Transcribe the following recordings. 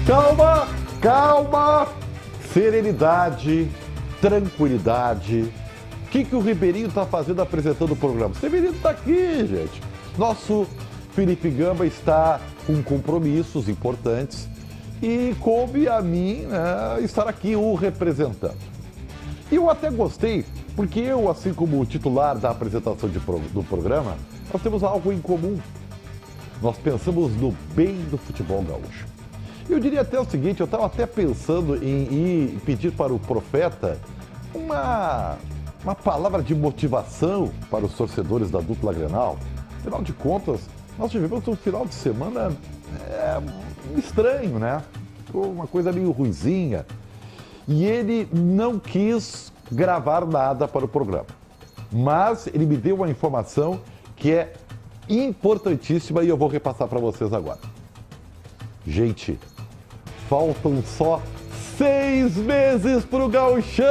Calma, calma, serenidade, tranquilidade. O que o Ribeirinho está fazendo apresentando o programa? O Ribeirinho está aqui, gente. Nosso Felipe Gamba está com compromissos importantes e coube a mim, né, estar aqui o representando. E eu até gostei, porque eu, assim como o titular da apresentação do programa, nós temos algo em comum. Nós pensamos no bem do futebol gaúcho. Eu diria até o seguinte, eu estava até pensando em pedir para o Profeta uma palavra de motivação para os torcedores da dupla Grenal. Afinal de contas, nós tivemos um final de semana estranho, né? Uma coisa meio ruinzinha. E ele não quis gravar nada para o programa. Mas ele me deu uma informação que é importantíssima e eu vou repassar para vocês agora. Gente, faltam só 6 meses para o Gauchão!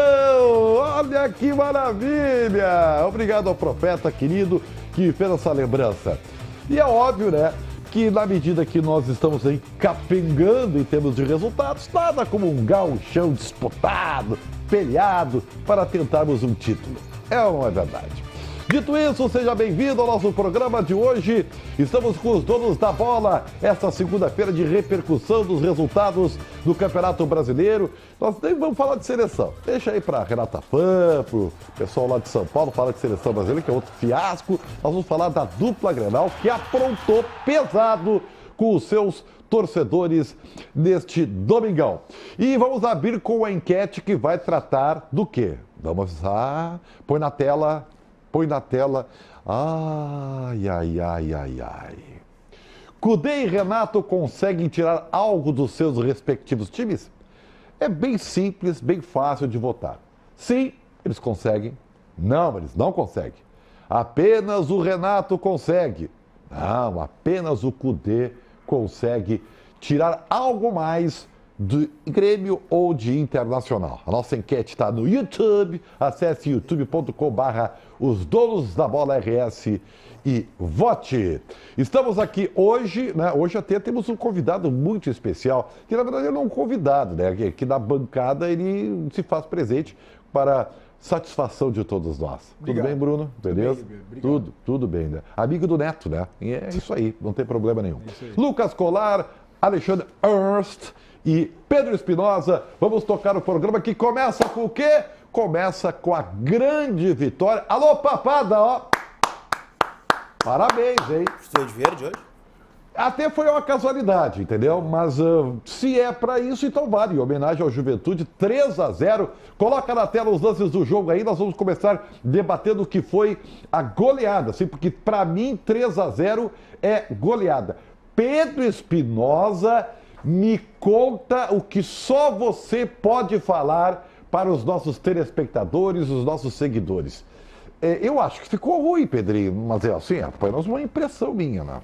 Olha que maravilha! Obrigado ao Profeta querido que fez essa lembrança. E é óbvio, né, que na medida que nós estamos aí capengando em termos de resultados, nada como um Gauchão disputado, peleado, para tentarmos um título. É ou não é verdade? Dito isso, seja bem-vindo ao nosso programa de hoje. Estamos com os donos da bola, esta segunda-feira de repercussão dos resultados do Campeonato Brasileiro. Nós nem vamos falar de seleção. Deixa aí para Renata Fã, para o pessoal lá de São Paulo, falar de seleção brasileira, que é outro fiasco. Nós vamos falar da dupla Grenal, que aprontou pesado com os seus torcedores neste domingão. E vamos abrir com a enquete que vai tratar do quê? Vamos lá, põe na tela. Ai. Cudê e Renato conseguem tirar algo dos seus respectivos times? É bem simples, bem fácil de votar. Sim, eles conseguem. Não, eles não conseguem. Apenas o Renato consegue. Não, apenas o Cudê consegue tirar algo mais do Grêmio ou de Internacional. A nossa enquete está no YouTube. Acesse youtube.com/os donos da bola RS e vote. Estamos aqui hoje, né? Hoje até temos um convidado muito especial, que na verdade não é um convidado, né? Que na bancada ele se faz presente para satisfação de todos nós. Obrigado. Tudo bem, Bruno? Beleza? Tudo bem, né? Amigo do Neto, né? E é isso aí, não tem problema nenhum. Lucas Colar, Alexandre Ernst e Pedro Espinosa, vamos tocar o programa que começa com o quê? Começa com a grande vitória. Alô, papada, ó! Parabéns, hein? Estou de verde hoje? Até foi uma casualidade, entendeu? Mas se é pra isso, então vale. Em homenagem ao Juventude, 3-0. Coloca na tela os lances do jogo aí, nós vamos começar debatendo o que foi a goleada, assim, porque pra mim 3-0 é goleada. Pedro Espinosa, me conta o que só você pode falar para os nossos telespectadores, os nossos seguidores. Eu acho que ficou ruim, Pedrinho, mas é assim, apenas uma impressão minha, né?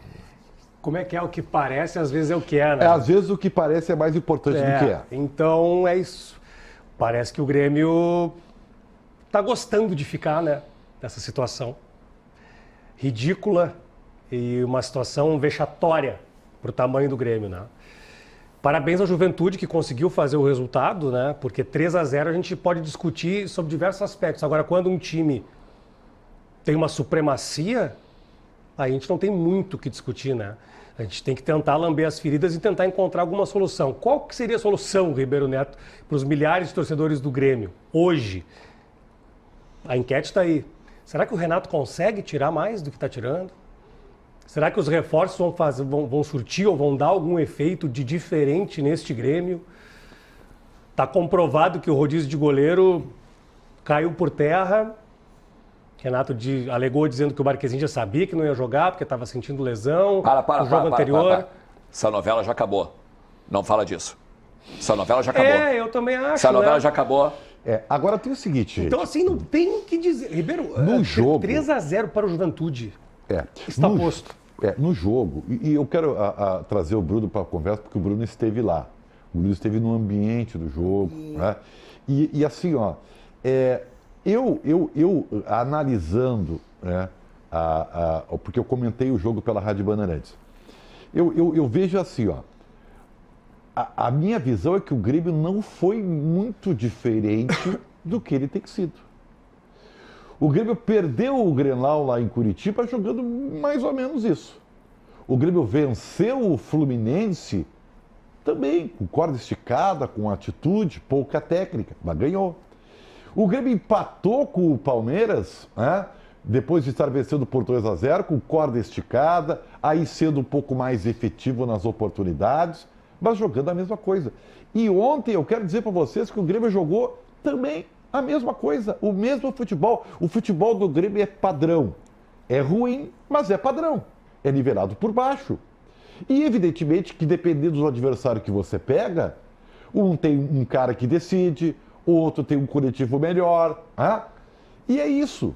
Como é que é o que parece, às vezes é o que é, né? Às vezes o que parece é mais importante do que é. Então é isso. Parece que o Grêmio tá gostando de ficar, né, nessa situação ridícula e uma situação vexatória pro tamanho do Grêmio, né? Parabéns à Juventude que conseguiu fazer o resultado, né? Porque 3-0 a gente pode discutir sobre diversos aspectos. Agora, quando um time tem uma supremacia, a gente não tem muito o que discutir, né? A gente tem que tentar lamber as feridas e tentar encontrar alguma solução. Qual que seria a solução, Ribeiro Neto, para os milhares de torcedores do Grêmio hoje? A enquete está aí. Será que o Renato consegue tirar mais do que está tirando? Será que os reforços vão surtir ou vão dar algum efeito de diferente neste Grêmio? Está comprovado que o rodízio de goleiro caiu por terra. Renato alegou dizendo que o Marquezinho já sabia que não ia jogar porque estava sentindo lesão no jogo anterior. Essa novela já acabou. Não fala disso. Essa novela já acabou. Eu também acho. Essa novela já acabou. Agora tem o seguinte, gente. Então assim, não tem o que dizer. Ribeiro, no jogo 3-0 para o Juventude. Está posto. No jogo, e eu quero trazer o Bruno para a conversa, porque o Bruno esteve lá. O Bruno esteve no ambiente do jogo. Né? E assim, ó, eu analisando, né, porque eu comentei o jogo pela Rádio Bandeirantes, eu vejo assim, ó, a minha visão é que o Grêmio não foi muito diferente do que ele tem sido. O Grêmio perdeu o Grenal lá em Curitiba jogando mais ou menos isso. O Grêmio venceu o Fluminense também com corda esticada, com atitude, pouca técnica, mas ganhou. O Grêmio empatou com o Palmeiras, né? Depois de estar vencendo por 2-0, com corda esticada, aí sendo um pouco mais efetivo nas oportunidades, mas jogando a mesma coisa. E ontem eu quero dizer para vocês que o Grêmio jogou também a mesma coisa, o mesmo futebol. O futebol do Grêmio é padrão. É ruim, mas é padrão. É nivelado por baixo. E evidentemente que dependendo do adversário que você pega, um tem um cara que decide, outro tem um coletivo melhor. Né? E é isso.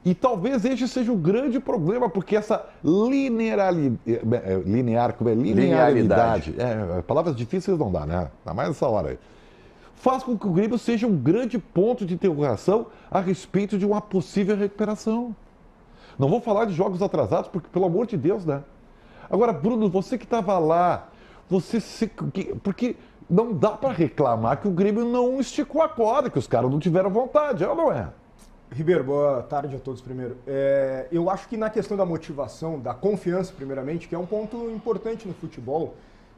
E talvez este seja o grande problema, porque essa linearidade. Palavras difíceis não dá, né? Ainda mais nessa hora aí. Faz com que o Grêmio seja um grande ponto de interrogação a respeito de uma possível recuperação. Não vou falar de jogos atrasados, porque, pelo amor de Deus, né? Agora, Bruno, você que estava lá, porque não dá para reclamar que o Grêmio não esticou a corda, que os caras não tiveram vontade, é ou não é? Ribeiro, boa tarde a todos primeiro. Eu acho que na questão da motivação, da confiança, primeiramente, que é um ponto importante no futebol,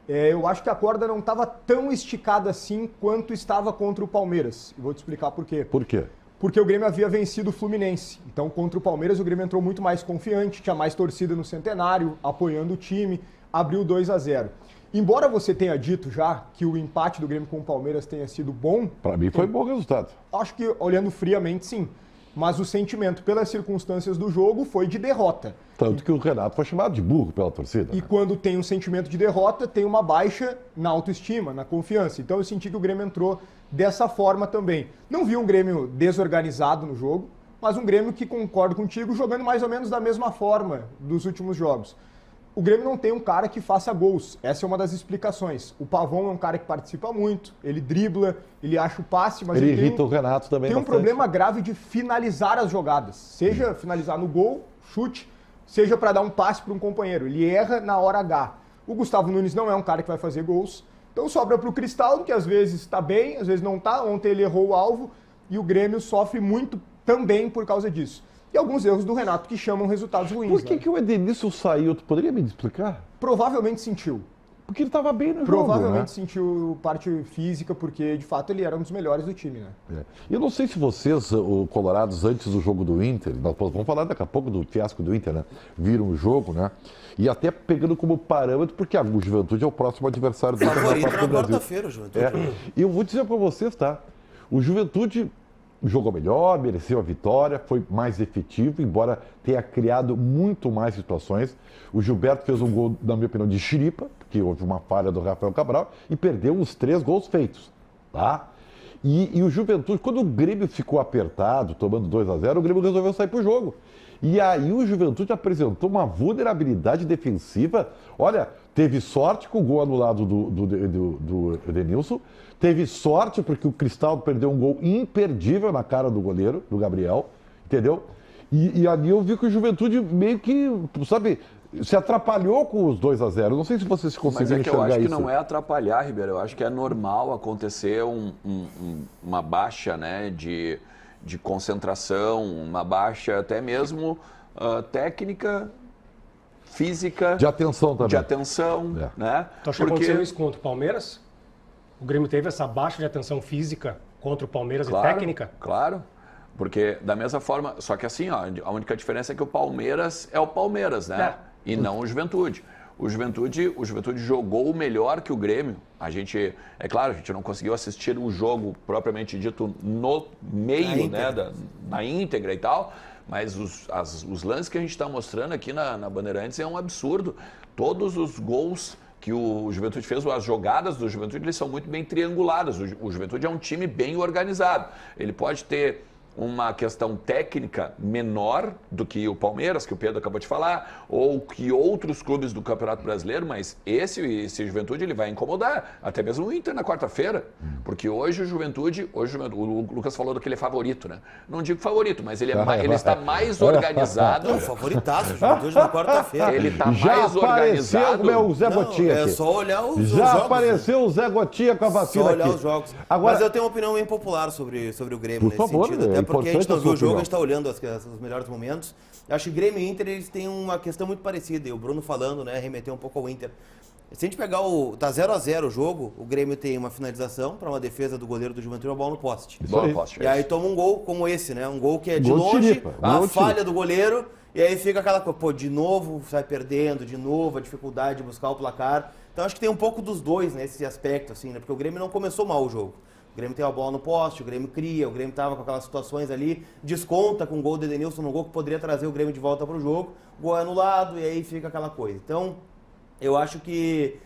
eu acho que a corda não estava tão esticada assim quanto estava contra o Palmeiras. E vou te explicar por quê. Por quê? Porque o Grêmio havia vencido o Fluminense. Então, contra o Palmeiras, o Grêmio entrou muito mais confiante, tinha mais torcida no Centenário, apoiando o time, abriu 2-0. Embora você tenha dito já que o empate do Grêmio com o Palmeiras tenha sido bom... Para mim foi bom resultado. Acho que, olhando friamente, sim. Mas o sentimento, pelas circunstâncias do jogo, foi de derrota. Tanto que o Renato foi chamado de burro pela torcida. E quando tem um sentimento de derrota, tem uma baixa na autoestima, na confiança. Então eu senti que o Grêmio entrou dessa forma também. Não vi um Grêmio desorganizado no jogo, mas um Grêmio que, concordo contigo, jogando mais ou menos da mesma forma dos últimos jogos. O Grêmio não tem um cara que faça gols. Essa é uma das explicações. O Pavão é um cara que participa muito, ele dribla, ele acha o passe, mas ele irrita o Renato também tem um problema grave de finalizar as jogadas. Seja finalizar no gol, chute, seja para dar um passe para um companheiro. Ele erra na hora H. O Gustavo Nunes não é um cara que vai fazer gols. Então sobra para o Cristaldo, que às vezes está bem, às vezes não está. Ontem ele errou o alvo e o Grêmio sofre muito também por causa disso. E alguns erros do Renato que chamam resultados ruins. Por que o Edenilson saiu? Tu poderia me explicar? Provavelmente sentiu. Porque ele estava bem no jogo, Provavelmente sentiu parte física, porque de fato ele era um dos melhores do time, né? Eu não sei se vocês, o Colorados, antes do jogo do Inter, nós vamos falar daqui a pouco do fiasco do Inter, né? Viram o jogo, né? E até pegando como parâmetro, porque o Juventude é o próximo adversário do Inter na Copa do Brasil. Quarta-feira, o Juventude. E eu vou dizer para vocês, tá? O Juventude jogou melhor, mereceu a vitória, foi mais efetivo, embora tenha criado muito mais situações. O Gilberto fez um gol, na minha opinião, de chiripa, porque houve uma falha do Rafael Cabral, e perdeu os 3 gols feitos, tá? E o Juventude, quando o Grêmio ficou apertado, tomando 2-0, o Grêmio resolveu sair pro jogo. E aí o Juventude apresentou uma vulnerabilidade defensiva. Olha, teve sorte com o gol anulado do Edenilson, teve sorte porque o Cristaldo perdeu um gol imperdível na cara do goleiro, do Gabriel, entendeu? E ali eu vi que o Juventude meio que, sabe, se atrapalhou com os 2-0. Não sei se vocês conseguiram enxergar isso. Mas é que eu acho que não é atrapalhar, Ribeiro. Eu acho que é normal acontecer uma baixa, né, de concentração, uma baixa até mesmo técnica, física. De atenção também. De atenção, né? Então acho que aconteceu isso contra o Palmeiras? O Grêmio teve essa baixa de atenção física contra o Palmeiras, claro, e técnica? Claro, porque da mesma forma, só que assim, ó, a única diferença é que o Palmeiras é o Palmeiras, né? E não o Juventude. O Juventude jogou melhor que o Grêmio. É claro, a gente não conseguiu assistir o jogo propriamente dito no meio, né, na íntegra e tal, mas os lances que a gente está mostrando aqui na Bandeirantes é um absurdo. Todos os gols que o Juventude fez, as jogadas do Juventude, eles são muito bem trianguladas. O Juventude é um time bem organizado. Ele pode ter uma questão técnica menor do que o Palmeiras, que o Pedro acabou de falar, ou que outros clubes do Campeonato Brasileiro, mas esse Juventude ele vai incomodar, até mesmo o Inter na quarta-feira, porque hoje o Juventude, o Lucas falou do que ele é favorito, né? Não digo favorito, mas ele está mais organizado. Não, favoritaço, o Juventude na quarta-feira. Ele está Já mais apareceu organizado. o Zé Gotinha É aqui. só olhar os jogos. Já apareceu o Zé Gotinha com a vacina Só olhar aqui. os jogos. Agora, Mas eu tenho uma opinião bem popular sobre o Grêmio Por nesse favor, sentido. é Até porque a gente importante não a viu o sua jogo, opinião. a gente está olhando os melhores momentos. Eu acho que Grêmio e Inter eles têm uma questão muito parecida. E o Bruno falando, né, remeteu um pouco ao Inter. Se a gente pegar tá 0-0 o jogo, o Grêmio tem uma finalização para uma defesa do goleiro do Juventude, uma bola no poste. Bola no poste, E aí toma um gol como esse, né? Um gol que é de Gol de longe, chiripa, a gol de falha chiripa. do goleiro, e aí fica aquela coisa, pô, de novo sai perdendo, de novo a dificuldade de buscar o placar. Então acho que tem um pouco dos dois nesse aspecto, assim, né? Porque o Grêmio não começou mal o jogo. O Grêmio tem a bola no poste, o Grêmio cria, o Grêmio tava com aquelas situações ali, desconta com o gol do Edenilson, um gol que poderia trazer o Grêmio de volta pro jogo, o gol é anulado e aí fica aquela coisa. Então, eu acho que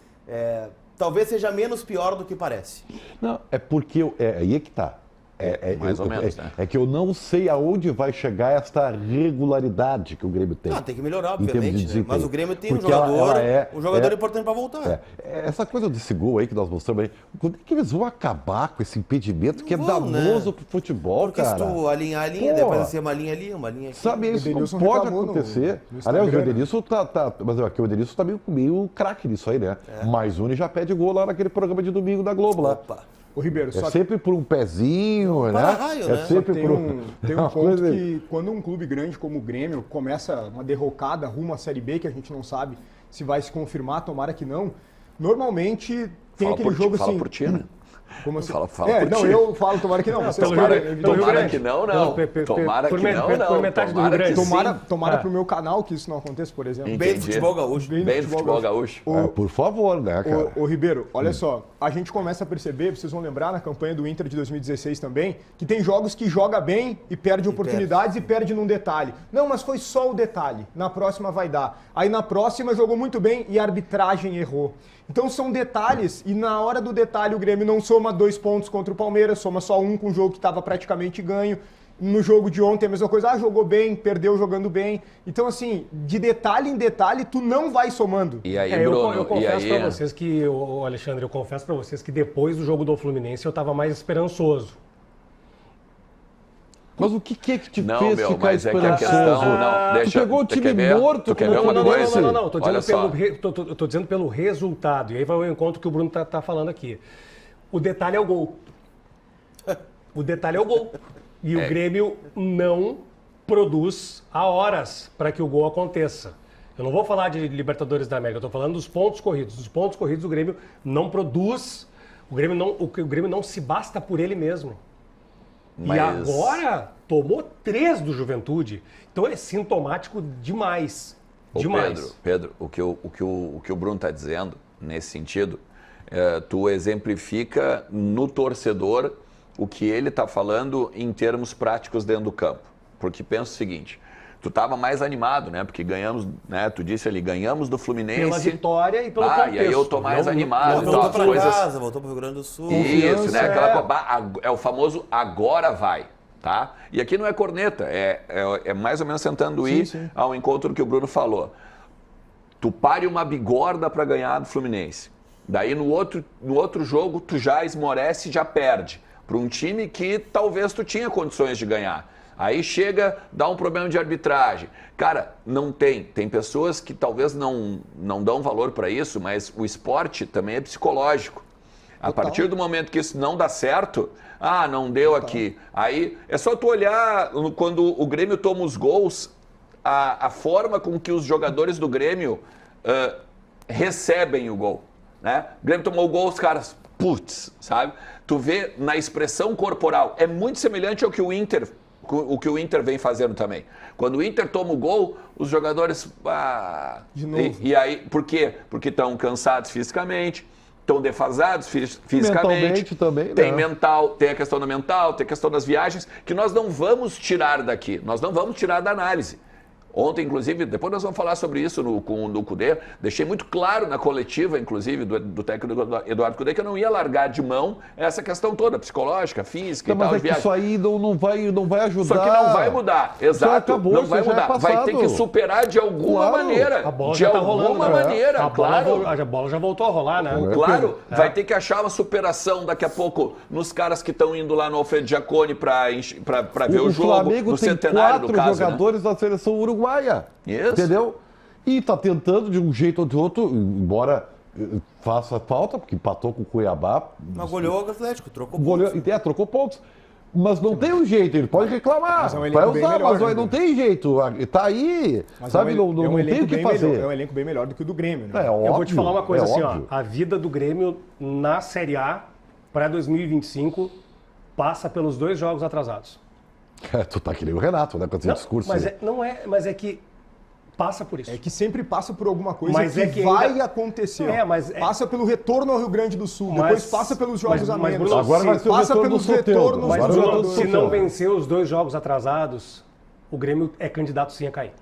talvez seja menos pior do que parece. Não, é porque aí é que tá. Mais ou menos, né? É que eu não sei aonde vai chegar essa regularidade que o Grêmio tem. Tem que melhorar, em termos de obviamente, né? desempenho. Mas o Grêmio tem Porque um jogador importante para voltar. Essa coisa desse gol aí que nós mostramos aí, quando é que eles vão acabar com esse impedimento que é vão, danoso né? pro futebol, Porque cara? se tu alinhar a linha, Pô. depois ser uma linha ali, uma linha aqui. Sabe, isso não Edenilson pode reclamou acontecer. no Aliás, o Instagram, Edenilson mas aqui o Edenilson tá meio craque nisso aí, né? Mais um ele já pede gol lá naquele programa de domingo da Globo lá. Opa. Ô, Ribeiro, É só sempre por um pezinho, né? para-raio, né? É sempre tem por tem um uma ponto coisa- que quando um clube grande como o Grêmio começa uma derrocada rumo à Série B, que a gente não sabe se vai se confirmar, tomara que não, normalmente tem aquele jogo fala assim... por ti, né? Como assim? Fala por não, ti. eu falo, tomara que não. Vocês pelo falam, Rio Grande- evidentemente. Tomara que não. Tomara por que met- não, por não. metade do Tomara Rio que Grande. Tomara sim. pro meu canal que isso não aconteça, por exemplo. Bem do Entendi. futebol gaúcho. Bem do Bem do futebol futebol gaúcho. Por favor, né, cara? Ô, Ribeiro, olha só, a gente começa a perceber, vocês vão lembrar na campanha do Inter de 2016 também, que tem jogos que joga bem e perde oportunidades e perde num detalhe. Não, mas foi só o detalhe, na próxima vai dar. Aí na próxima jogou muito bem e a arbitragem errou. Então são detalhes e na hora do detalhe o Grêmio não soma 2 pontos contra o Palmeiras, soma só 1 com um jogo que estava praticamente ganho. No jogo de ontem a mesma coisa, jogou bem, perdeu jogando bem. Então assim, de detalhe em detalhe tu não vai somando. E aí, Eu Bruno, e confesso aí... para vocês que, Alexandre, eu confesso para vocês que depois do jogo do Fluminense eu estava mais esperançoso. Mas o que é que te Não, fez meu, ficar mas é que a esperançoso? questão... Não, deixa, Tu pegou o tu time quer ver? morto Tu quer como ver uma não, coisa? Não. Tô Olha dizendo, só. tô dizendo pelo resultado. E aí vai o encontro que o Bruno tá falando aqui. O detalhe é o gol. O detalhe é o gol. E o Grêmio não produz há horas para que o gol aconteça. Eu não vou falar de Libertadores da América, eu estou falando dos pontos corridos. Os pontos corridos o Grêmio não produz, o Grêmio não se basta por ele mesmo. Mas- E agora tomou 3 do Juventude. Então é sintomático demais. Ô, Demais. Pedro, o que o Bruno está dizendo, nesse sentido, tu exemplifica no torcedor o que ele está falando em termos práticos dentro do campo. Porque pensa o seguinte, tu estava mais animado, né? Porque ganhamos, né? Tu disse ali, ganhamos do Fluminense. Pela vitória e pelo contexto. E aí eu tô mais animado. Voltou Então, para as coisas... casa, voltou para o Rio Grande do Sul. Isso, né? Confiança, É o famoso agora vai, tá? E aqui não é corneta, é mais ou menos tentando ir ao encontro que o Bruno falou. Tu pare uma bigorda para ganhar do Fluminense. Daí no outro jogo tu já esmorece e já perde para um time que talvez tu tinha condições de ganhar. Aí chega, dá um problema de arbitragem. Cara, não tem. Tem pessoas que talvez não dão valor para isso, mas o esporte também é psicológico. A partir do momento que isso não dá certo, não deu aqui. Aí é só tu olhar quando o Grêmio toma os gols, a forma com que os jogadores do Grêmio recebem o gol. Né? O Grêmio tomou o gol, os caras, putz, sabe? Tu vê na expressão corporal, é muito semelhante ao que o Inter vem fazendo também. Quando o Inter toma o gol, os jogadores... De novo. E aí, por quê? Porque estão cansados fisicamente, estão defasados fisicamente. Mentalmente também, Tem né? tem a questão do mental, tem a questão das viagens, que nós não vamos tirar daqui, nós não vamos tirar da análise. Ontem, inclusive, depois nós vamos falar sobre isso com o Cudê, deixei muito claro na coletiva, inclusive, do técnico Eduardo Cudê, que eu não ia largar de mão essa questão toda, psicológica, física e tal. Mas é que isso aí não vai ajudar. Só que não vai mudar, exato, acabou, não vai mudar. Vai ter que superar de alguma maneira. A bola de já tá alguma rolando, maneira, claro. A bola já voltou a rolar, né? Claro, vai ter que achar uma superação daqui a pouco nos caras que estão indo lá no Alfredo Giacone para ver o jogo, Flamengo no tem centenário, no 4 caso, jogadores da seleção uruguaia. Isso. Entendeu? E tá tentando de um jeito ou de outro, embora faça falta, porque empatou com o Cuiabá. Mas goleou o Atlético, trocou Goleou, pontos. trocou pontos. Mas não tem um jeito, ele pode reclamar. Mas é um elenco vai bem usar, melhor, mas né? não tem jeito. Tá aí, Mas sabe? Não um tem elenco o que bem fazer. melhor, é um elenco bem melhor do que o do Grêmio, né? É óbvio, Eu vou te falar uma coisa assim, óbvio. ó. A vida do Grêmio na Série A para 2025 passa pelos 2 jogos atrasados. Tu tá que nem o Renato, né? Com esse discurso. Mas é que passa por isso. É que sempre passa por alguma coisa Mas que, é que vai ainda- acontecer. Passa pelo retorno ao Rio Grande do Sul, Mas- depois passa pelos jogos a mas, menos. Bruno, Agora vai ser o passa retorno pelos do Soteldo. retornos Mas, Agora dos vai Bruno, ter o se Soteldo. não vencer os 2 jogos atrasados, o Grêmio é candidato sim a cair.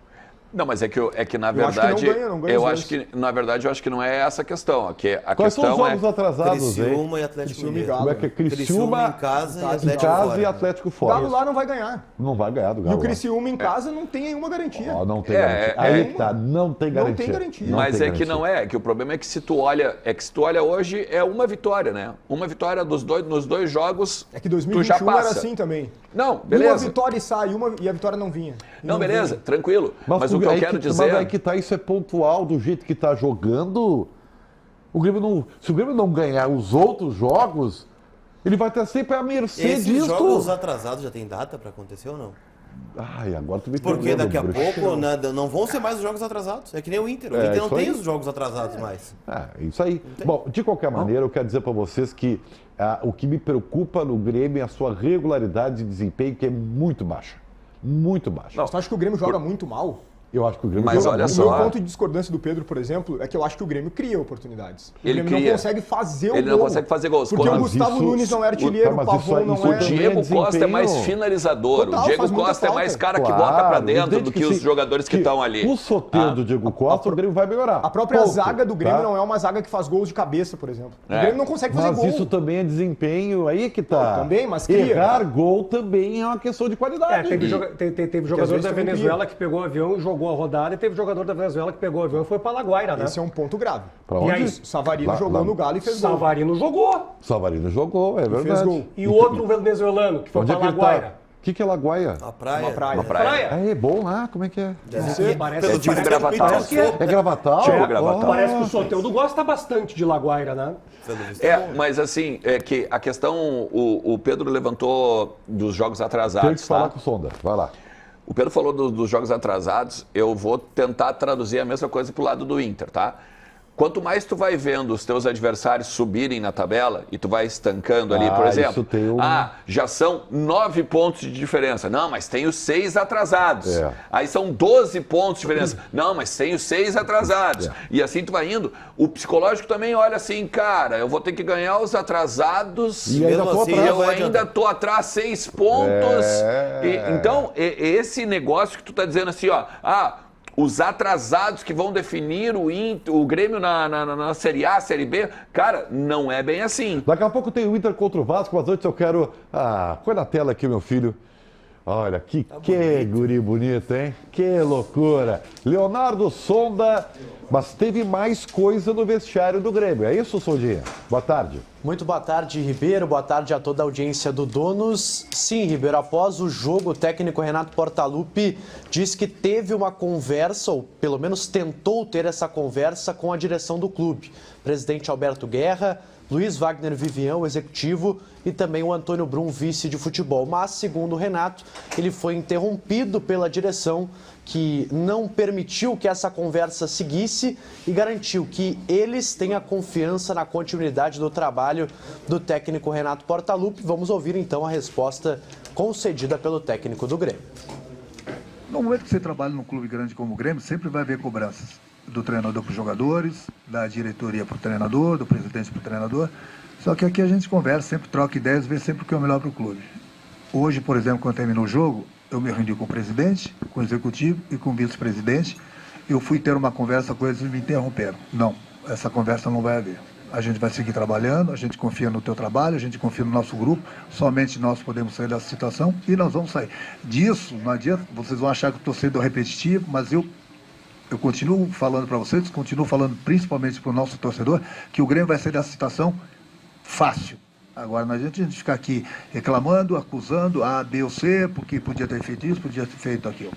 Não, mas é que na Eu acho que verdade, não ganha eu os acho dois. que na verdade eu acho que não é essa a questão. A Quais são os questão jogos é atrasados, hein? Criciúma e Atlético Criciúma e Mineiro. Galo. Como é que é? Criciúma Criciúma em casa e em Atlético casa fora. e Atlético O fora. Galo lá não vai ganhar. Não vai ganhar do E Galo. o Criciúma em casa não tem nenhuma garantia. Ó, não tem É, garantia. é, Aí é. tá, não tem garantia. Não tem garantia. Não Mas tem é que garantia. não é, que o problema é que se tu olha hoje é uma vitória, né? Uma vitória nos 2 jogos. É que tu 2021 já era passa. assim também. Não, Uma beleza. vitória e sai, e a vitória não vinha. E Não, beleza, vinha. tranquilo. Mas o que eu aí quero dizer Mas aí que tá, isso é pontual, do jeito que tá jogando. O Grêmio não, se o Grêmio não ganhar os outros jogos, ele vai estar sempre à mercê Esses disso. jogos atrasados já tem data pra acontecer ou não? Ai, agora tu me Porque pegando, daqui a bruxo. pouco não vão ser mais os jogos atrasados. É que nem o Inter. O É, Inter não isso tem aí. os jogos atrasados mais. Isso aí. Bom, de qualquer maneira, eu quero dizer para vocês que o que me preocupa no Grêmio é a sua regularidade de desempenho, que é muito baixa. Muito baixa. Você acha que o Grêmio joga muito mal? Eu acho que o Grêmio Mas joga olha muito só. O mal. meu ponto de discordância do Pedro, por exemplo, é que eu acho que o Grêmio cria oportunidades. O Ele Grêmio cria. não consegue fazer o Ele não gol. consegue fazer gols. Porque o Mas Gustavo isso- Nunes não é artilheiro, mas o isso Pavon aí- não isso O é. também Diego desempenho. Costa é mais finalizador. Total, o Diego faz muita Costa é falta. mais cara que Claro, bota pra dentro evidente do que sim. os jogadores que estão ali. O Soteldo do Diego Costa, o Grêmio vai melhorar. A própria Ponto, zaga do Grêmio tá? não é uma zaga que faz gols de cabeça, por exemplo. O É. Grêmio não consegue fazer Mas gol. isso também é desempenho, aí que tá. Não, também, mas cria. Errar gol também é uma questão de qualidade. Teve jogador vezes da também Venezuela que pegou o avião e jogou a rodada, e teve jogador da Venezuela que pegou o avião e foi para Laguaira, né? Esse é um ponto grave. Pra E onde? aí, O Savarino Lá- jogou lá- no Galo e fez gol. Savarino jogou. Savarino jogou, é verdade. fez gol. E o outro venezuelano que foi Onde é para que ele tá? Laguaira. O que é Laguaia? A praia. Uma praia. Uma praia. É bom lá, como é que é? Deve ser. ser. Parece- Pelo parece- time do Gravatal. Gravatal. que é. É Gravatal? Tchau, Gravatal. Parece que o Soteldo gosta bastante de Laguaira, né? Pelo visto, Mas assim, é que a questão, o Pedro levantou dos jogos Tem atrasados, que falar tá? com o Sonda, vai lá. O Pedro falou dos jogos atrasados, eu vou tentar traduzir a mesma coisa pro lado do Inter, tá? Quanto mais tu vai vendo os teus adversários subirem na tabela e tu vai estancando ali, por exemplo, isso tem um- já são 9 pontos de diferença. Não, mas tem os 6 atrasados. É. Aí são 12 pontos de diferença. Não, mas tem os 6 atrasados. É. E assim tu vai indo. O psicológico também olha assim, cara, eu vou ter que ganhar os atrasados. E ainda mesmo tô assim, E atrás. eu vai ainda adiantar. tô atrás 6 pontos. É. Então, esse negócio que tu tá dizendo assim, ó, os atrasados que vão definir o Grêmio na Série A, Série B, cara, não é bem assim. Daqui a pouco tem o Inter contra o Vasco, mas antes eu quero... põe na tela aqui, meu filho. Olha, que guri bonito, hein? Que loucura. Leonardo Sonda, mas teve mais coisa no vestiário do Grêmio. É isso, Sondinha? Boa tarde. Muito boa tarde, Ribeiro. Boa tarde a toda a audiência do Donos. Sim, Ribeiro, após o jogo, o técnico Renato Portaluppi disse que teve uma conversa, ou pelo menos tentou ter essa conversa com a direção do clube. Presidente Alberto Guerra, Luiz Wagner Vivian, o executivo, e também o Antônio Brum, vice de futebol. Mas, segundo o Renato, ele foi interrompido pela direção, que não permitiu que essa conversa seguisse e garantiu que eles têm a confiança na continuidade do trabalho do técnico Renato Portaluppi. Vamos ouvir então a resposta concedida pelo técnico do Grêmio. No momento que você trabalha num clube grande como o Grêmio, sempre vai haver cobranças do treinador para os jogadores, da diretoria para o treinador, do presidente para o treinador. Só que aqui a gente conversa, sempre troca ideias, vê sempre o que é o melhor para o clube. Hoje, por exemplo, quando terminou o jogo, eu me reuni com o presidente, com o executivo e com o vice-presidente. Eu fui ter uma conversa com eles e me interromperam. Não, essa conversa não vai haver. A gente vai seguir trabalhando, a gente confia no teu trabalho, a gente confia no nosso grupo, somente nós podemos sair dessa situação e nós vamos sair. Disso, não adianta, vocês vão achar que eu estou sendo repetitivo, mas eu continuo falando para vocês, continuo falando principalmente para o nosso torcedor, que o Grêmio vai sair dessa situação fácil. Agora, não adianta a gente ficar aqui reclamando, acusando A, B ou C, porque podia ter feito isso, podia ter feito aquilo.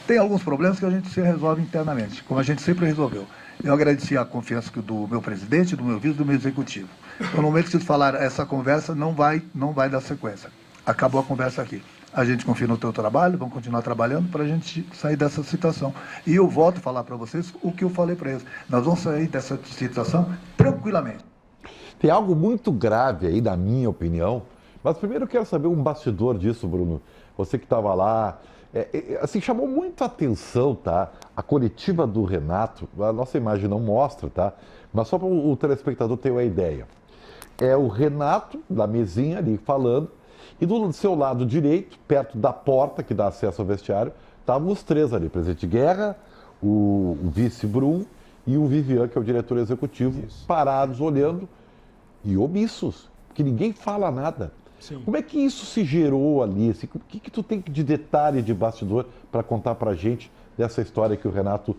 Tem alguns problemas que a gente se resolve internamente, como a gente sempre resolveu. Eu agradeci a confiança do meu presidente, do meu vice, do meu executivo. Então, no momento que vocês falaram, essa conversa não vai dar sequência. Acabou a conversa aqui. A gente confia no teu trabalho, vamos continuar trabalhando para a gente sair dessa situação. E eu volto a falar para vocês o que eu falei para eles. Nós vamos sair dessa situação tranquilamente. Tem algo muito grave aí, na minha opinião. Mas primeiro eu quero saber um bastidor disso, Bruno. Você que estava lá. Assim, chamou muito a atenção, tá? A coletiva do Renato, a nossa imagem não mostra, tá? Mas só para o telespectador ter uma ideia. É o Renato, da mesinha ali, falando, e do seu lado direito, perto da porta que dá acesso ao vestiário, estavam os três ali, o presidente Guerra, o vice Brum e o Vivian, que é o diretor executivo, parados, olhando e omissos, porque ninguém fala nada. Sim. Como é que isso se gerou ali? Assim, o que tu tem de detalhe de bastidor para contar para a gente dessa história que o Renato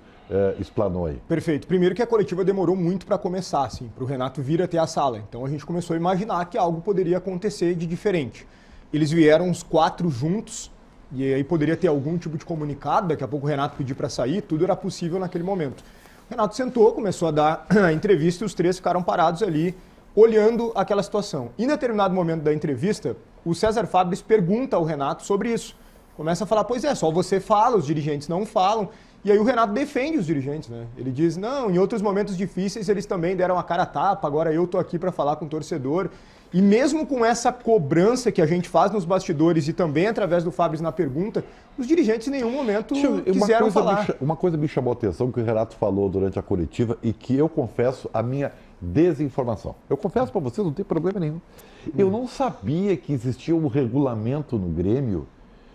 explanou aí? Perfeito. Primeiro que a coletiva demorou muito para começar, assim, para o Renato vir até a sala. Então a gente começou a imaginar que algo poderia acontecer de diferente. Eles vieram os 4 juntos e aí poderia ter algum tipo de comunicado. Daqui a pouco o Renato pediu para sair, tudo era possível naquele momento. O Renato sentou, começou a dar a entrevista e os três ficaram parados ali, olhando aquela situação. Em determinado momento da entrevista, o César Fabris pergunta ao Renato sobre isso. Começa a falar, pois é, só você fala, os dirigentes não falam. E aí o Renato defende os dirigentes, né? Ele diz, não, em outros momentos difíceis eles também deram a cara a tapa, agora eu tô aqui para falar com o torcedor. E mesmo com essa cobrança que a gente faz nos bastidores e também através do Fabris na pergunta, os dirigentes em nenhum momento quiseram falar. Uma coisa me chamou a atenção que o Renato falou durante a coletiva e que eu confesso a minha desinformação. Eu confesso para vocês, não tem problema nenhum. Eu não sabia que existia um regulamento no Grêmio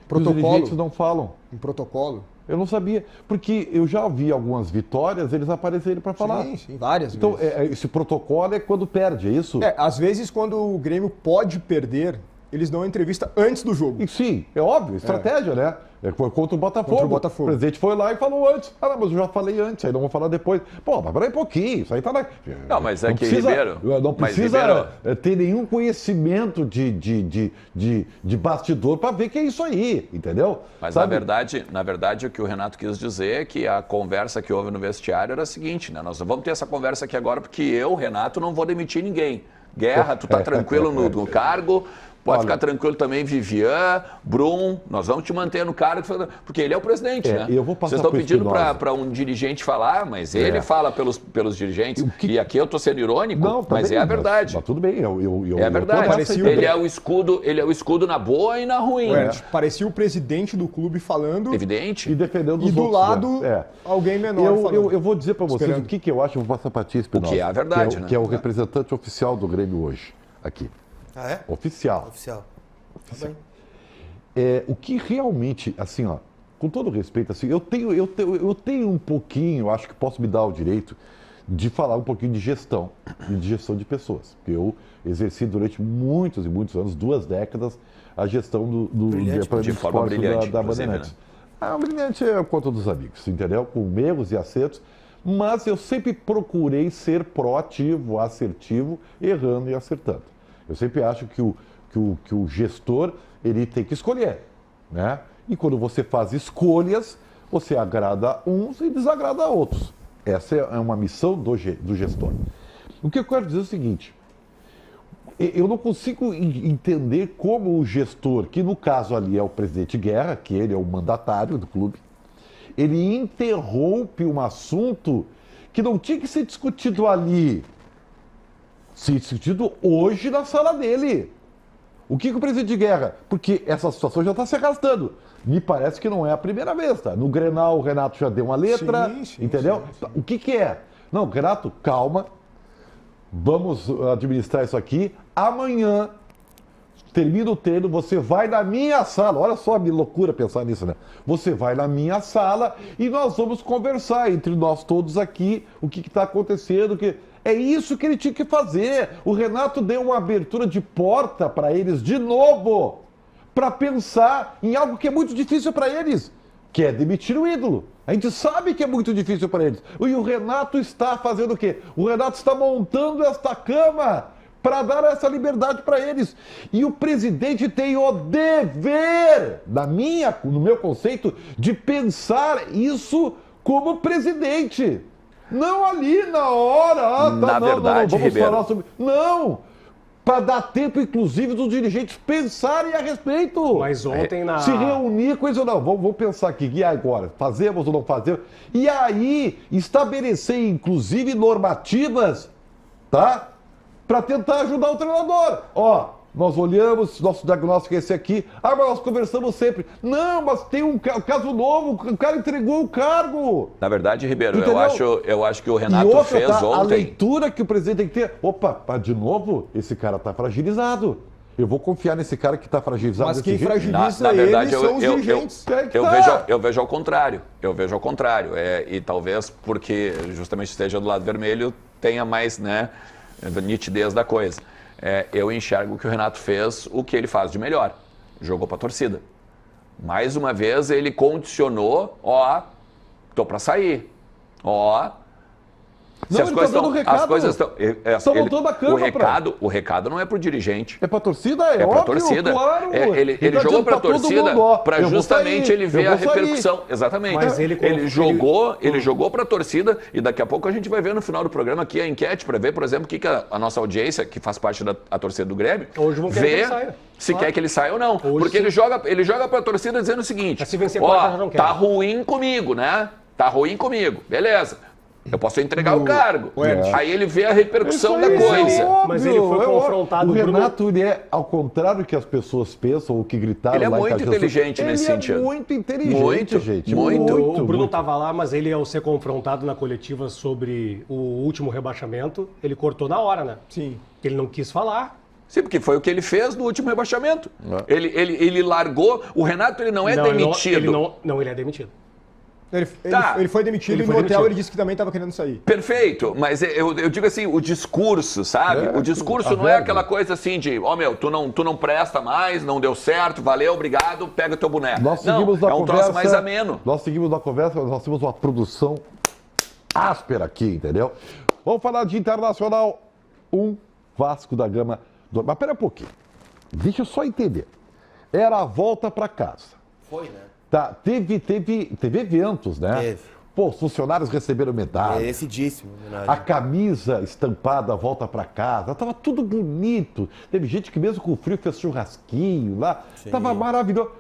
que os dirigentes não falam. Um protocolo? Eu não sabia, porque eu já vi algumas vitórias, eles apareceram para falar. Sim, várias então, vezes. Então, esse protocolo é quando perde, é isso? Às vezes quando o Grêmio pode perder, eles dão a entrevista antes do jogo. E sim, é óbvio, estratégia, né? Foi contra o Botafogo. Contra o Botafogo. O presidente foi lá e falou antes. Ah, não, mas eu já falei antes, aí não vou falar depois. Pô, mas peraí um pouquinho, isso aí tá na... Não, mas é que Ribeiro... Não precisa ter nenhum conhecimento de bastidor para ver que é isso aí, entendeu? Mas na verdade o que o Renato quis dizer é que a conversa que houve no vestiário era a seguinte, né? Nós vamos ter essa conversa aqui agora porque eu, Renato, não vou demitir ninguém. Guerra, tu tá tranquilo no cargo... Pode ficar tranquilo também, Vivian, Brum, nós vamos te manter no cargo, porque ele é o presidente, né? Eu vou passar. Vocês estão pedindo para um dirigente falar, mas ele fala pelos dirigentes. E aqui eu estou sendo irônico, mas é a verdade. Mas tudo bem, é a verdade. Ele é o escudo na boa e na ruim. Parecia o presidente do clube falando. Evidente. E defendendo os outros. E do lado, alguém menor falando. Eu vou dizer para vocês o que eu acho, eu vou passar para ti, Espinosa. O que é a verdade, né? Que é o representante oficial do Grêmio hoje, aqui. Ah, é? Oficial. Tá bem. O que realmente, assim, ó, com todo respeito, assim, eu tenho um pouquinho, acho que posso me dar o direito de falar um pouquinho de gestão de pessoas. Porque eu exerci durante muitos e muitos anos, 2 décadas, a gestão do de forma brilhante, da Bandeirantes. Né? A brilhante é a conta dos amigos, entendeu? Com erros e acertos. Mas eu sempre procurei ser proativo, assertivo, errando e acertando. Eu sempre acho que o gestor ele tem que escolher, né? E quando você faz escolhas, você agrada uns e desagrada outros. Essa é uma missão do gestor. O que eu quero dizer é o seguinte, eu não consigo entender como o gestor, que no caso ali é o presidente Guerra, que ele é o mandatário do clube, ele interrompe um assunto que não tinha que ser discutido ali, ser discutido hoje na sala dele. O que o presidente de Guerra? Porque essa situação já está se arrastando. Me parece que não é a primeira vez, tá? No Grenal, o Renato já deu uma letra, entendeu? Sim. O que é? Não, Renato, calma, vamos administrar isso aqui. Amanhã termina o treino, você vai na minha sala. Olha só a minha loucura pensar nisso, né? Você vai na minha sala e nós vamos conversar entre nós todos aqui o que está acontecendo. É isso que ele tinha que fazer. O Renato deu uma abertura de porta para eles de novo, para pensar em algo que é muito difícil para eles, que é demitir o ídolo. A gente sabe que é muito difícil para eles. E o Renato está fazendo o quê? O Renato está montando esta cama para dar essa liberdade para eles. E o presidente tem o dever, no meu conceito, de pensar isso como presidente. Não ali na hora. Na verdade, vamos Ribeiro. falar sobre... Não! Para dar tempo, inclusive, dos dirigentes pensarem a respeito. Mas ontem Se reunir com isso ou não. Vamos pensar aqui. E agora? Fazemos ou não fazemos? E aí, estabelecer, inclusive, normativas, tá? Para tentar ajudar o treinador. Ó, nós olhamos, nosso diagnóstico é esse aqui. Ah, mas nós conversamos sempre. Não, mas tem um caso novo, o cara entregou o cargo. Na verdade, Ribeiro, Entendeu? eu acho que o Renato e outra, fez tá, ontem. A leitura que o presidente tem que ter. Opa, de novo, esse cara tá fragilizado. Eu vou confiar nesse cara que tá fragilizado. Mas quem desse jeito? fragiliza Na verdade, eles são os dirigentes. eu vejo ao contrário. Eu vejo ao contrário. E talvez porque justamente esteja do lado vermelho tenha mais, né, nitidez da coisa. Eu enxergo que o Renato fez o que ele faz de melhor. Jogou para a torcida. Mais uma vez ele condicionou, tô para sair. Se Não, as ele coisas tá dando recado. as coisas estão. Estão montando a cama o recado não é pro dirigente. É pra torcida? É pra óbvio, torcida. Claro. Ele tá jogou dizendo pra todo torcida mundo, ó, pra eu vou justamente sair, ele ver eu a vou sair. repercussão. Exatamente. Mas ele jogou pra torcida e daqui a pouco a gente vai ver no final do programa aqui a enquete pra ver, por exemplo, o que a nossa audiência, que faz parte da torcida do Grêmio, Hoje vão querer que ele vê saia. se Claro. quer que ele saia ou não. Hoje Porque sim. ele joga pra torcida dizendo o seguinte: Mas se vencer quarta, já não quer. tá ruim comigo, né? Tá ruim comigo. Beleza. Eu posso entregar o cargo. Aí ele vê a repercussão da coisa. Mas ele foi confrontado, O Bruno. Renato, ele é ao contrário do que as pessoas pensam ou que gritaram Ele é lá em muito Caxias do Sul. inteligente nesse sentido. Ele é muito inteligente, Muito, gente. muito. O Bruno estava lá, mas ele, ao ser confrontado na coletiva sobre o último rebaixamento, ele cortou na hora, né? Sim. Ele não quis falar. Sim, porque foi o que ele fez no último rebaixamento. Ele largou. O Renato ele não é demitido. Ele é demitido. Ele foi demitido e no hotel ele disse que também estava querendo sair. Perfeito, mas eu digo assim, o discurso, sabe? O discurso não é aquela coisa assim de, tu não presta mais, não deu certo, valeu, obrigado, pega teu boneco. Nós seguimos na é um conversa, troço mais ameno. Nós seguimos na conversa, mas nós temos uma produção áspera aqui, entendeu? Vamos falar de Internacional 1, Vasco da Gama 2. Mas pera um pouquinho, deixa eu só entender. Era a volta para casa. Foi, né? Tá, teve eventos, né? Teve. Pô, os funcionários receberam medalha. Merecidíssimo, verdade. A camisa estampada volta para casa. Tava tudo bonito. Teve gente que mesmo com frio fez churrasquinho lá. Sim. Tava maravilhoso.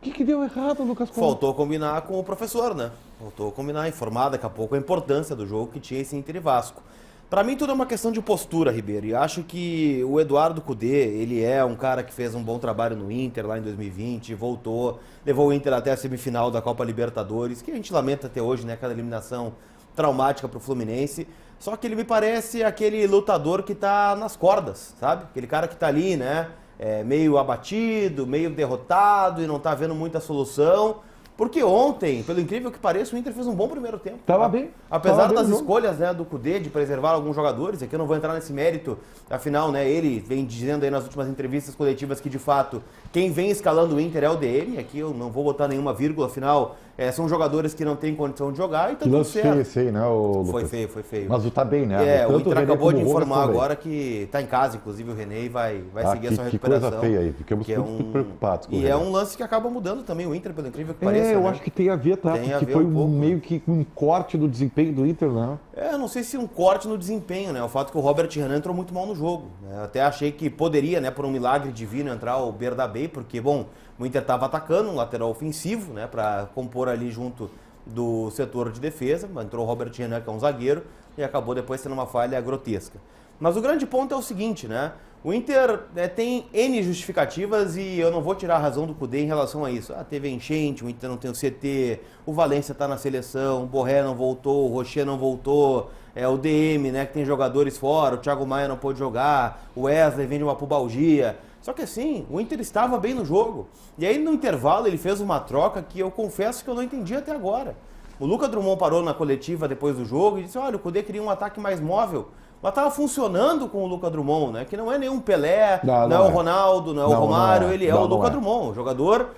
O que deu errado, Lucas Costa? Faltou combinar com o professor, né? Faltou combinar, informar daqui a pouco a importância do jogo que tinha esse Inter e Vasco. Pra mim tudo é uma questão de postura, Ribeiro. E acho que o Eduardo Cudê, ele é um cara que fez um bom trabalho no Inter lá em 2020, voltou, levou o Inter até a semifinal da Copa Libertadores, que a gente lamenta até hoje, né? Aquela eliminação traumática pro Fluminense. Só que ele me parece aquele lutador que tá nas cordas, sabe? Aquele cara que tá ali, né? Meio abatido, meio derrotado e não tá vendo muita solução. Porque ontem, pelo incrível que pareça, o Inter fez um bom primeiro tempo. Tava bem. Apesar Tava das bem, escolhas, né, do Cudê de preservar alguns jogadores, aqui eu não vou entrar nesse mérito, afinal, né, ele vem dizendo aí nas últimas entrevistas coletivas que, de fato, quem vem escalando o Inter é o DM, aqui eu não vou botar nenhuma vírgula, afinal, são jogadores que não têm condição de jogar e tá Que tudo lance certo. feio esse aí, né, Lucas? Foi feio. Mas tá bem, né? O Tanto Inter René acabou de como o Rubens informar também. agora que tá em casa, inclusive o René, e vai seguir a sua Que recuperação. coisa feia aí, ficamos que muito preocupados com o E René. é um lance que acaba mudando também o Inter, pelo incrível que pareça. Eu né? acho que tem a ver, tá? Tem a Porque ver foi um pouco. meio que um corte do desempenho do Inter, né? Não sei se um corte no desempenho, né? O fato que o Robert Renan entrou muito mal no jogo. Né? Eu até achei que poderia, né, por um milagre divino, entrar o Berdabei, porque, bom, o Inter estava atacando um lateral ofensivo, né, para compor ali junto do setor de defesa. Entrou o Robert Renan, que é um zagueiro, e acabou depois sendo uma falha grotesca. Mas o grande ponto é o seguinte, né? O Inter tem N justificativas e eu não vou tirar a razão do Cudê em relação a isso. Teve enchente, o Inter não tem o CT, o Valência está na seleção, o Borré não voltou, o Rocher não voltou, o DM, né, que tem jogadores fora, o Thiago Maia não pôde jogar, o Wesley vem de uma pubalgia. Só que assim, o Inter estava bem no jogo. E aí no intervalo ele fez uma troca que eu confesso que eu não entendi até agora. O Lucas Drummond parou na coletiva depois do jogo e disse, olha, o Cudê queria um ataque mais móvel. Mas estava funcionando com o Lucas Drummond, né? Que não é nenhum Pelé, não é o Ronaldo, não é o Romário, ele é o Lucas Drummond, um jogador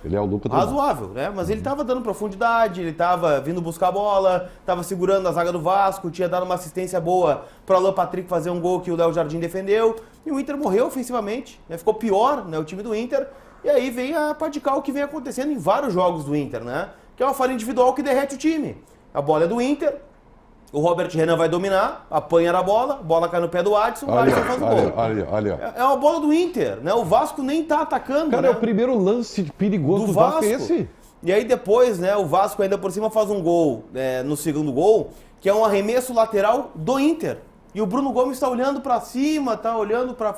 razoável, né? Mas ele estava dando profundidade, ele estava vindo buscar a bola, estava segurando a zaga do Vasco, tinha dado uma assistência boa para o Alan Patrick fazer um gol que o Léo Jardim defendeu. E o Inter morreu ofensivamente, né? Ficou pior, né, o time do Inter. E aí vem a praticar o que vem acontecendo em vários jogos do Inter, né? Que é uma falha individual que derrete o time. A bola é do Inter, o Robert Renan vai dominar, apanha a bola cai no pé do Adson, o Adson faz o gol. Olha. É uma bola do Inter, né? O Vasco nem tá atacando, Cara, né? é o primeiro lance perigoso do Vasco é esse. E aí depois, né, o Vasco ainda por cima faz um gol, no segundo gol, que é um arremesso lateral do Inter. E o Bruno Gomes está olhando para cima, tá olhando para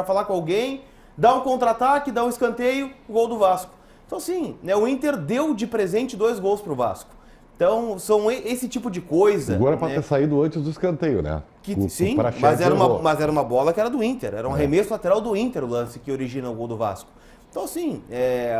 falar com alguém, dá um contra-ataque, dá um escanteio, gol do Vasco. Então assim, né, o Inter deu de presente 2 gols pro Vasco. Então, são esse tipo de coisa... Agora para ter saído antes do escanteio, né? Sim, mas era uma bola que era do Inter. Era um arremesso lateral do Inter, o lance que origina o gol do Vasco. Então, assim,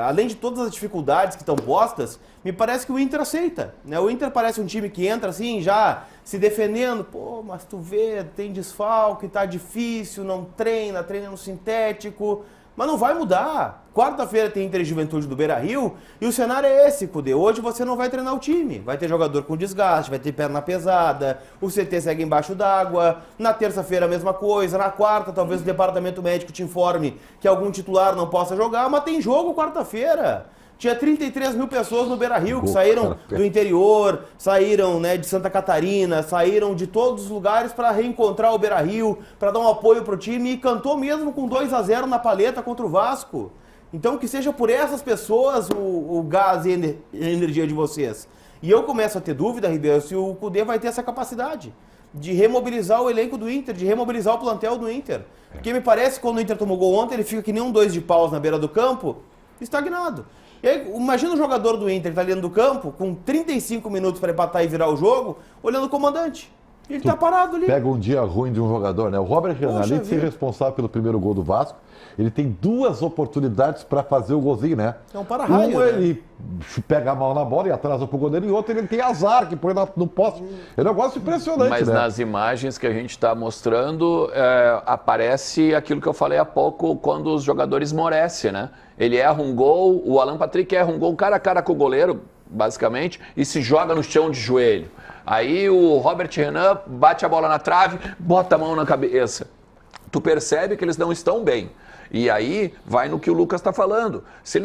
além de todas as dificuldades que estão postas, me parece que o Inter aceita, né? O Inter parece um time que entra, assim, já se defendendo. Pô, mas tu vê, tem desfalque, tá difícil, não treina no sintético... Mas não vai mudar. Quarta-feira tem Inter e Juventude do Beira-Rio e o cenário é esse, Cudê. Hoje você não vai treinar o time. Vai ter jogador com desgaste, vai ter perna pesada, o CT segue embaixo d'água. Na terça-feira a mesma coisa. Na quarta talvez o departamento médico te informe que algum titular não possa jogar, mas tem jogo quarta-feira. Tinha 33 mil pessoas no Beira-Rio que saíram do interior, saíram, né, de Santa Catarina, saíram de todos os lugares para reencontrar o Beira-Rio, para dar um apoio pro time e cantou mesmo com 2-0 na paleta contra o Vasco. Então que seja por essas pessoas o gás e a energia de vocês. E eu começo a ter dúvida, Ribeiro, se o Cudê vai ter essa capacidade de remobilizar o elenco do Inter, de remobilizar o plantel do Inter. Porque me parece que quando o Inter tomou gol ontem, ele fica que nem um 2 de paus na beira do campo, estagnado. E aí, imagina o jogador do Inter que tá ali dentro do campo, com 35 minutos para empatar e virar o jogo, olhando o comandante. Ele tá parado ali. Pega um dia ruim de um jogador, né? O Robert Renan, além de ser responsável pelo primeiro gol do Vasco, ele tem 2 oportunidades para fazer o golzinho, né? É um para-raio, né? Ele pega a mão na bola e atrasa pro goleiro, e outro ele tem azar, que põe no poste. É um negócio impressionante, mas né? Nas imagens que a gente está mostrando, aparece aquilo que eu falei há pouco, quando os jogadores esmorecem, né? Ele erra um gol, o Alan Patrick erra um gol cara a cara com o goleiro, basicamente, e se joga no chão de joelho. Aí o Robert Renan bate a bola na trave, bota a mão na cabeça. Tu percebe que eles não estão bem. E aí vai no que o Lucas está falando. Se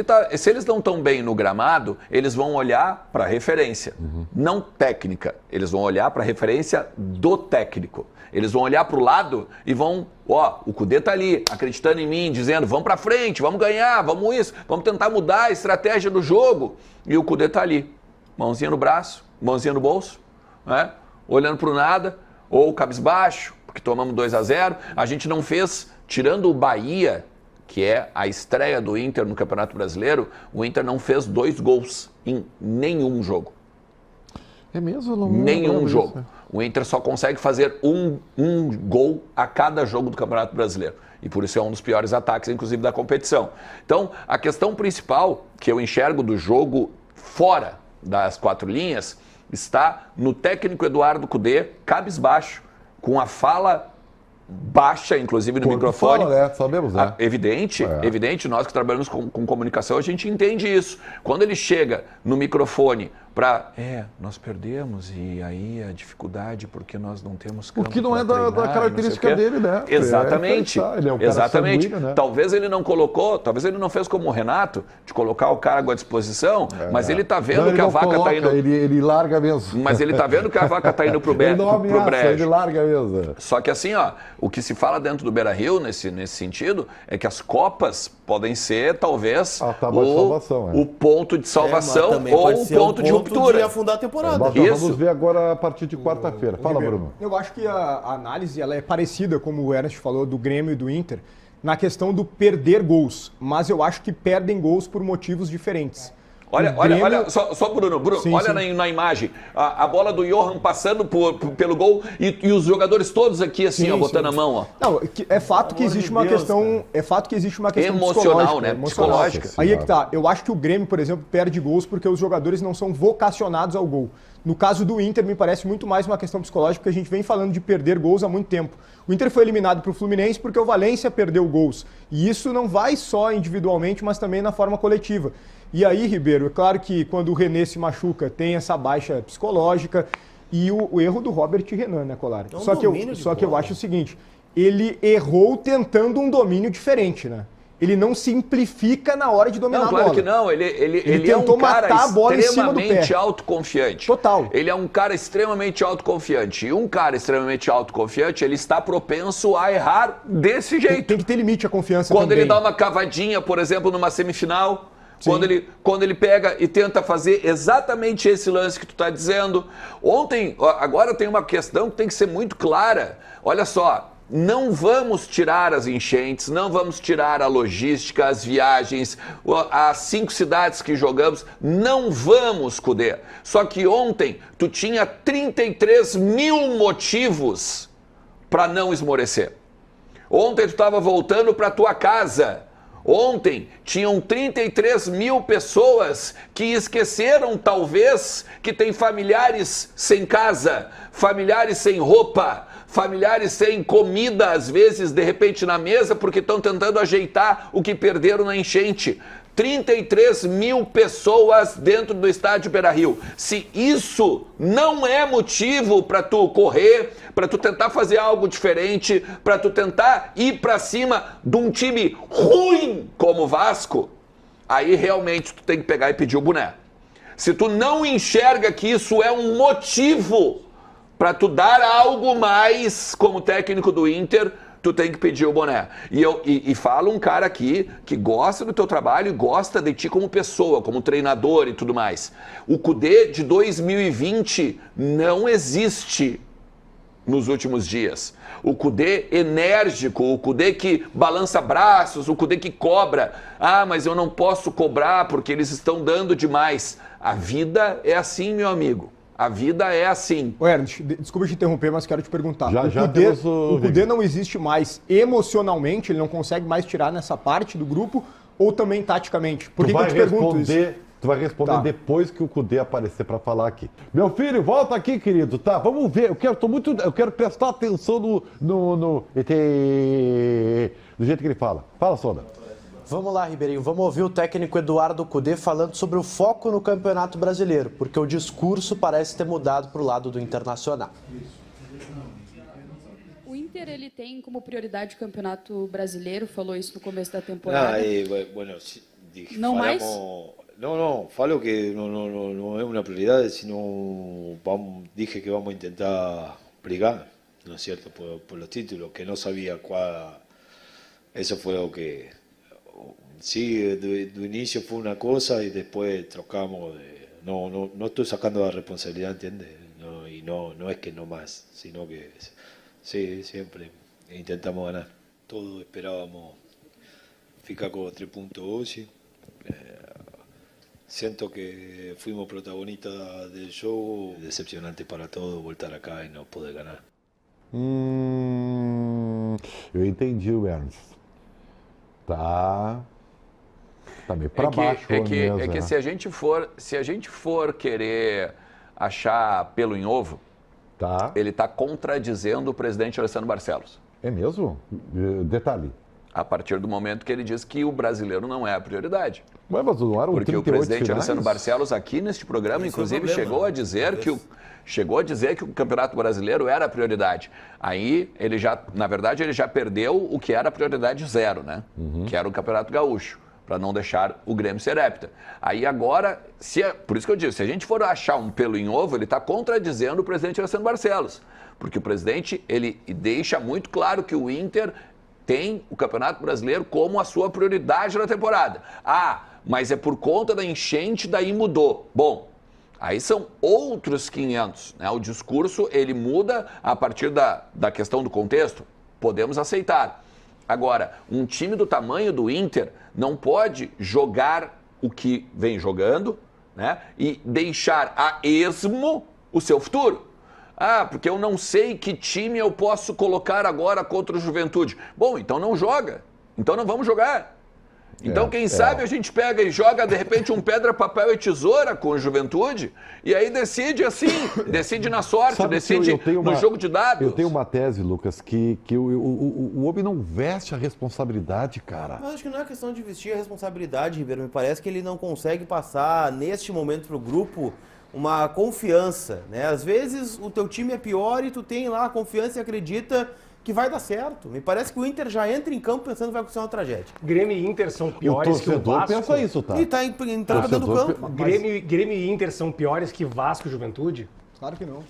eles não estão bem no gramado, eles vão olhar para a referência, não técnica. Eles vão olhar para a referência do técnico. Eles vão olhar para o lado e vão, o Cudê tá ali, acreditando em mim, dizendo, vamos para frente, vamos ganhar, vamos isso, vamos tentar mudar a estratégia do jogo. E o Cudê tá ali, mãozinha no braço, mãozinha no bolso, né? Olhando para o nada, ou cabisbaixo, porque tomamos 2-0. A gente não fez, tirando o Bahia, que é a estreia do Inter no Campeonato Brasileiro, o Inter não fez 2 gols em nenhum jogo. É mesmo? Não nenhum jogo. Isso, né? O Inter só consegue fazer um gol a cada jogo do Campeonato Brasileiro. E por isso é um dos piores ataques, inclusive, da competição. Então, a questão principal que eu enxergo do jogo fora das 4 linhas está no técnico Eduardo Cudê, cabisbaixo, com a fala baixa, inclusive, no microfone. Fala, né? Sabemos, né? Evidente, nós que trabalhamos com comunicação, a gente entende isso. Quando ele chega no microfone para... nós perdemos e aí a dificuldade porque nós não temos campo. O que não é da característica dele, né? Exatamente. Ele é um cara sanguíneo, né? Talvez ele não colocou, talvez ele não fez como o Renato, de colocar o cargo à disposição, mas ele tá vendo que a vaca tá indo... Ele larga mesmo. Mas ele tá vendo que a vaca tá indo pro brejo. Ele larga mesmo. Só que assim, o que se fala dentro do Beira-Rio, nesse sentido, é que as Copas podem ser, talvez, o ponto de salvação ou o ponto de ruptura. De afundar a temporada. Nós vamos ver agora a partir de quarta-feira. Fala, Bruno. Eu acho que a análise ela é parecida, como o Ernest falou, do Grêmio e do Inter, na questão do perder gols. Mas eu acho que perdem gols por motivos diferentes. Olha, só Bruno, Sim, olha na imagem, a bola do Johan passando pelo gol e os jogadores todos aqui assim, ó, botando a mão, ó. Não, é fato que existe uma questão, emocional, né? Psicológica. Nossa Aí é que tá. Eu acho que o Grêmio, por exemplo, perde gols porque os jogadores não são vocacionados ao gol. No caso do Inter, me parece muito mais uma questão psicológica, porque a gente vem falando de perder gols há muito tempo. O Inter foi eliminado para o Fluminense porque o Valencia perdeu gols. E isso não vai só individualmente, mas também na forma coletiva. E aí, Ribeiro, é claro que quando o René se machuca, tem essa baixa psicológica e o erro do Robert Renan, né, Colar? Só que eu acho o seguinte, ele errou tentando um domínio diferente, né? Ele não simplifica na hora de dominar a bola. Claro que não. Ele é um cara extremamente autoconfiante. Total. Ele é um cara extremamente autoconfiante. E um cara extremamente autoconfiante, ele está propenso a errar desse jeito. Tem que ter limite a confiança Quando também. ele dá uma cavadinha, por exemplo, numa semifinal, quando ele pega e tenta fazer exatamente esse lance que tu está dizendo. Agora tem uma questão que tem que ser muito clara. Olha só. Não vamos tirar as enchentes, não vamos tirar a logística, as viagens, as 5 cidades que jogamos, não vamos, Cudê. Só que ontem tu tinha 33 mil motivos para não esmorecer. Ontem tu estava voltando para tua casa. Ontem tinham 33 mil pessoas que esqueceram, talvez, que tem familiares sem casa, familiares sem roupa, familiares sem comida, às vezes, de repente, na mesa, porque estão tentando ajeitar o que perderam na enchente. 33 mil pessoas dentro do estádio Beira-Rio. Se isso não é motivo para tu correr, para tu tentar fazer algo diferente, para tu tentar ir para cima de um time ruim como o Vasco, aí realmente tu tem que pegar e pedir o boné. Se tu não enxerga que isso é um motivo para tu dar algo mais como técnico do Inter, tu tem que pedir o boné. E fala um cara aqui que gosta do teu trabalho e gosta de ti como pessoa, como treinador e tudo mais. O Cudê de 2020 não existe nos últimos dias. O Cudê enérgico, o Cudê que balança braços, o Cudê que cobra. Ah, mas eu não posso cobrar porque eles estão dando demais. A vida é assim, meu amigo. A vida é assim. Ô Ernst, desculpa te interromper, mas quero te perguntar. O Cudê não existe mais emocionalmente, ele não consegue mais tirar nessa parte do grupo, ou também taticamente? Por que eu te pergunto isso? Tu vai responder depois que o Cudê aparecer para falar aqui. Meu filho, volta aqui, querido, tá? Vamos ver. Eu quero prestar atenção do jeito que ele fala. Fala, Soda. Vamos lá, Ribeirinho. Vamos ouvir o técnico Eduardo Cudê falando sobre o foco no Campeonato Brasileiro, porque o discurso parece ter mudado para o lado do Internacional. O Inter, ele tem como prioridade o Campeonato Brasileiro, falou isso no começo da temporada. Não mais? Falo que no es una prioridad, sino dije que vamos a intentar brigar, ¿no es cierto?, por los títulos, que no sabía cuál. Eso fue lo que. Sí, de inicio fue una cosa y después trocamos. No estoy sacando la responsabilidad, ¿entiendes? Y no es que no más, sino que sí, siempre intentamos ganar. Todos esperábamos ficar con 3 puntos hoy. Siento que fuimos protagonistas del show. Decepcionante para todos voltar acá y no poder ganar. Eu entendi o Ernst. Tá meio para baixo mesmo. É que se a gente for querer achar pelo em ovo, ele está contradizendo o presidente Alessandro Barcelos. É mesmo? Detalhe. A partir do momento que ele diz que o brasileiro não é a prioridade. Mas não eram porque o presidente Alessandro Barcelos aqui neste programa, inclusive, chegou a dizer que o Campeonato Brasileiro era a prioridade. Aí, na verdade, ele já perdeu o que era a prioridade 0, né? Que era o Campeonato Gaúcho, para não deixar o Grêmio ser hepta. Aí agora, por isso que eu disse, se a gente for achar um pelo em ovo, ele está contradizendo o presidente Alessandro Barcelos. Porque o presidente, ele deixa muito claro que o Inter tem o Campeonato Brasileiro como a sua prioridade na temporada. Ah, mas é por conta da enchente, daí mudou. Bom, aí são outros 500, né? O discurso, ele muda a partir da questão do contexto. Podemos aceitar. Agora, um time do tamanho do Inter não pode jogar o que vem jogando, né? E deixar a esmo o seu futuro. Ah, porque eu não sei que time eu posso colocar agora contra o Juventude. Bom, então não joga. Então não vamos jogar. Então, quem sabe a gente pega e joga, de repente, um pedra, papel e tesoura com o Juventude e aí decide assim, decide na sorte, Sabe, decide no jogo de dados. Eu tenho uma tese, Lucas, que o homem não veste a responsabilidade, cara. Eu acho que não é questão de vestir a responsabilidade, Ribeiro. Me parece que ele não consegue passar, neste momento, para o grupo uma confiança, né? Às vezes o teu time é pior e tu tem lá a confiança e acredita que vai dar certo. Me parece que o Inter já entra em campo pensando que vai acontecer uma tragédia. Grêmio e Inter são piores que o Vasco. Pensa isso, tá? E tá entrando dentro do campo. Grêmio e Inter são piores que Vasco e Juventude? Claro que não.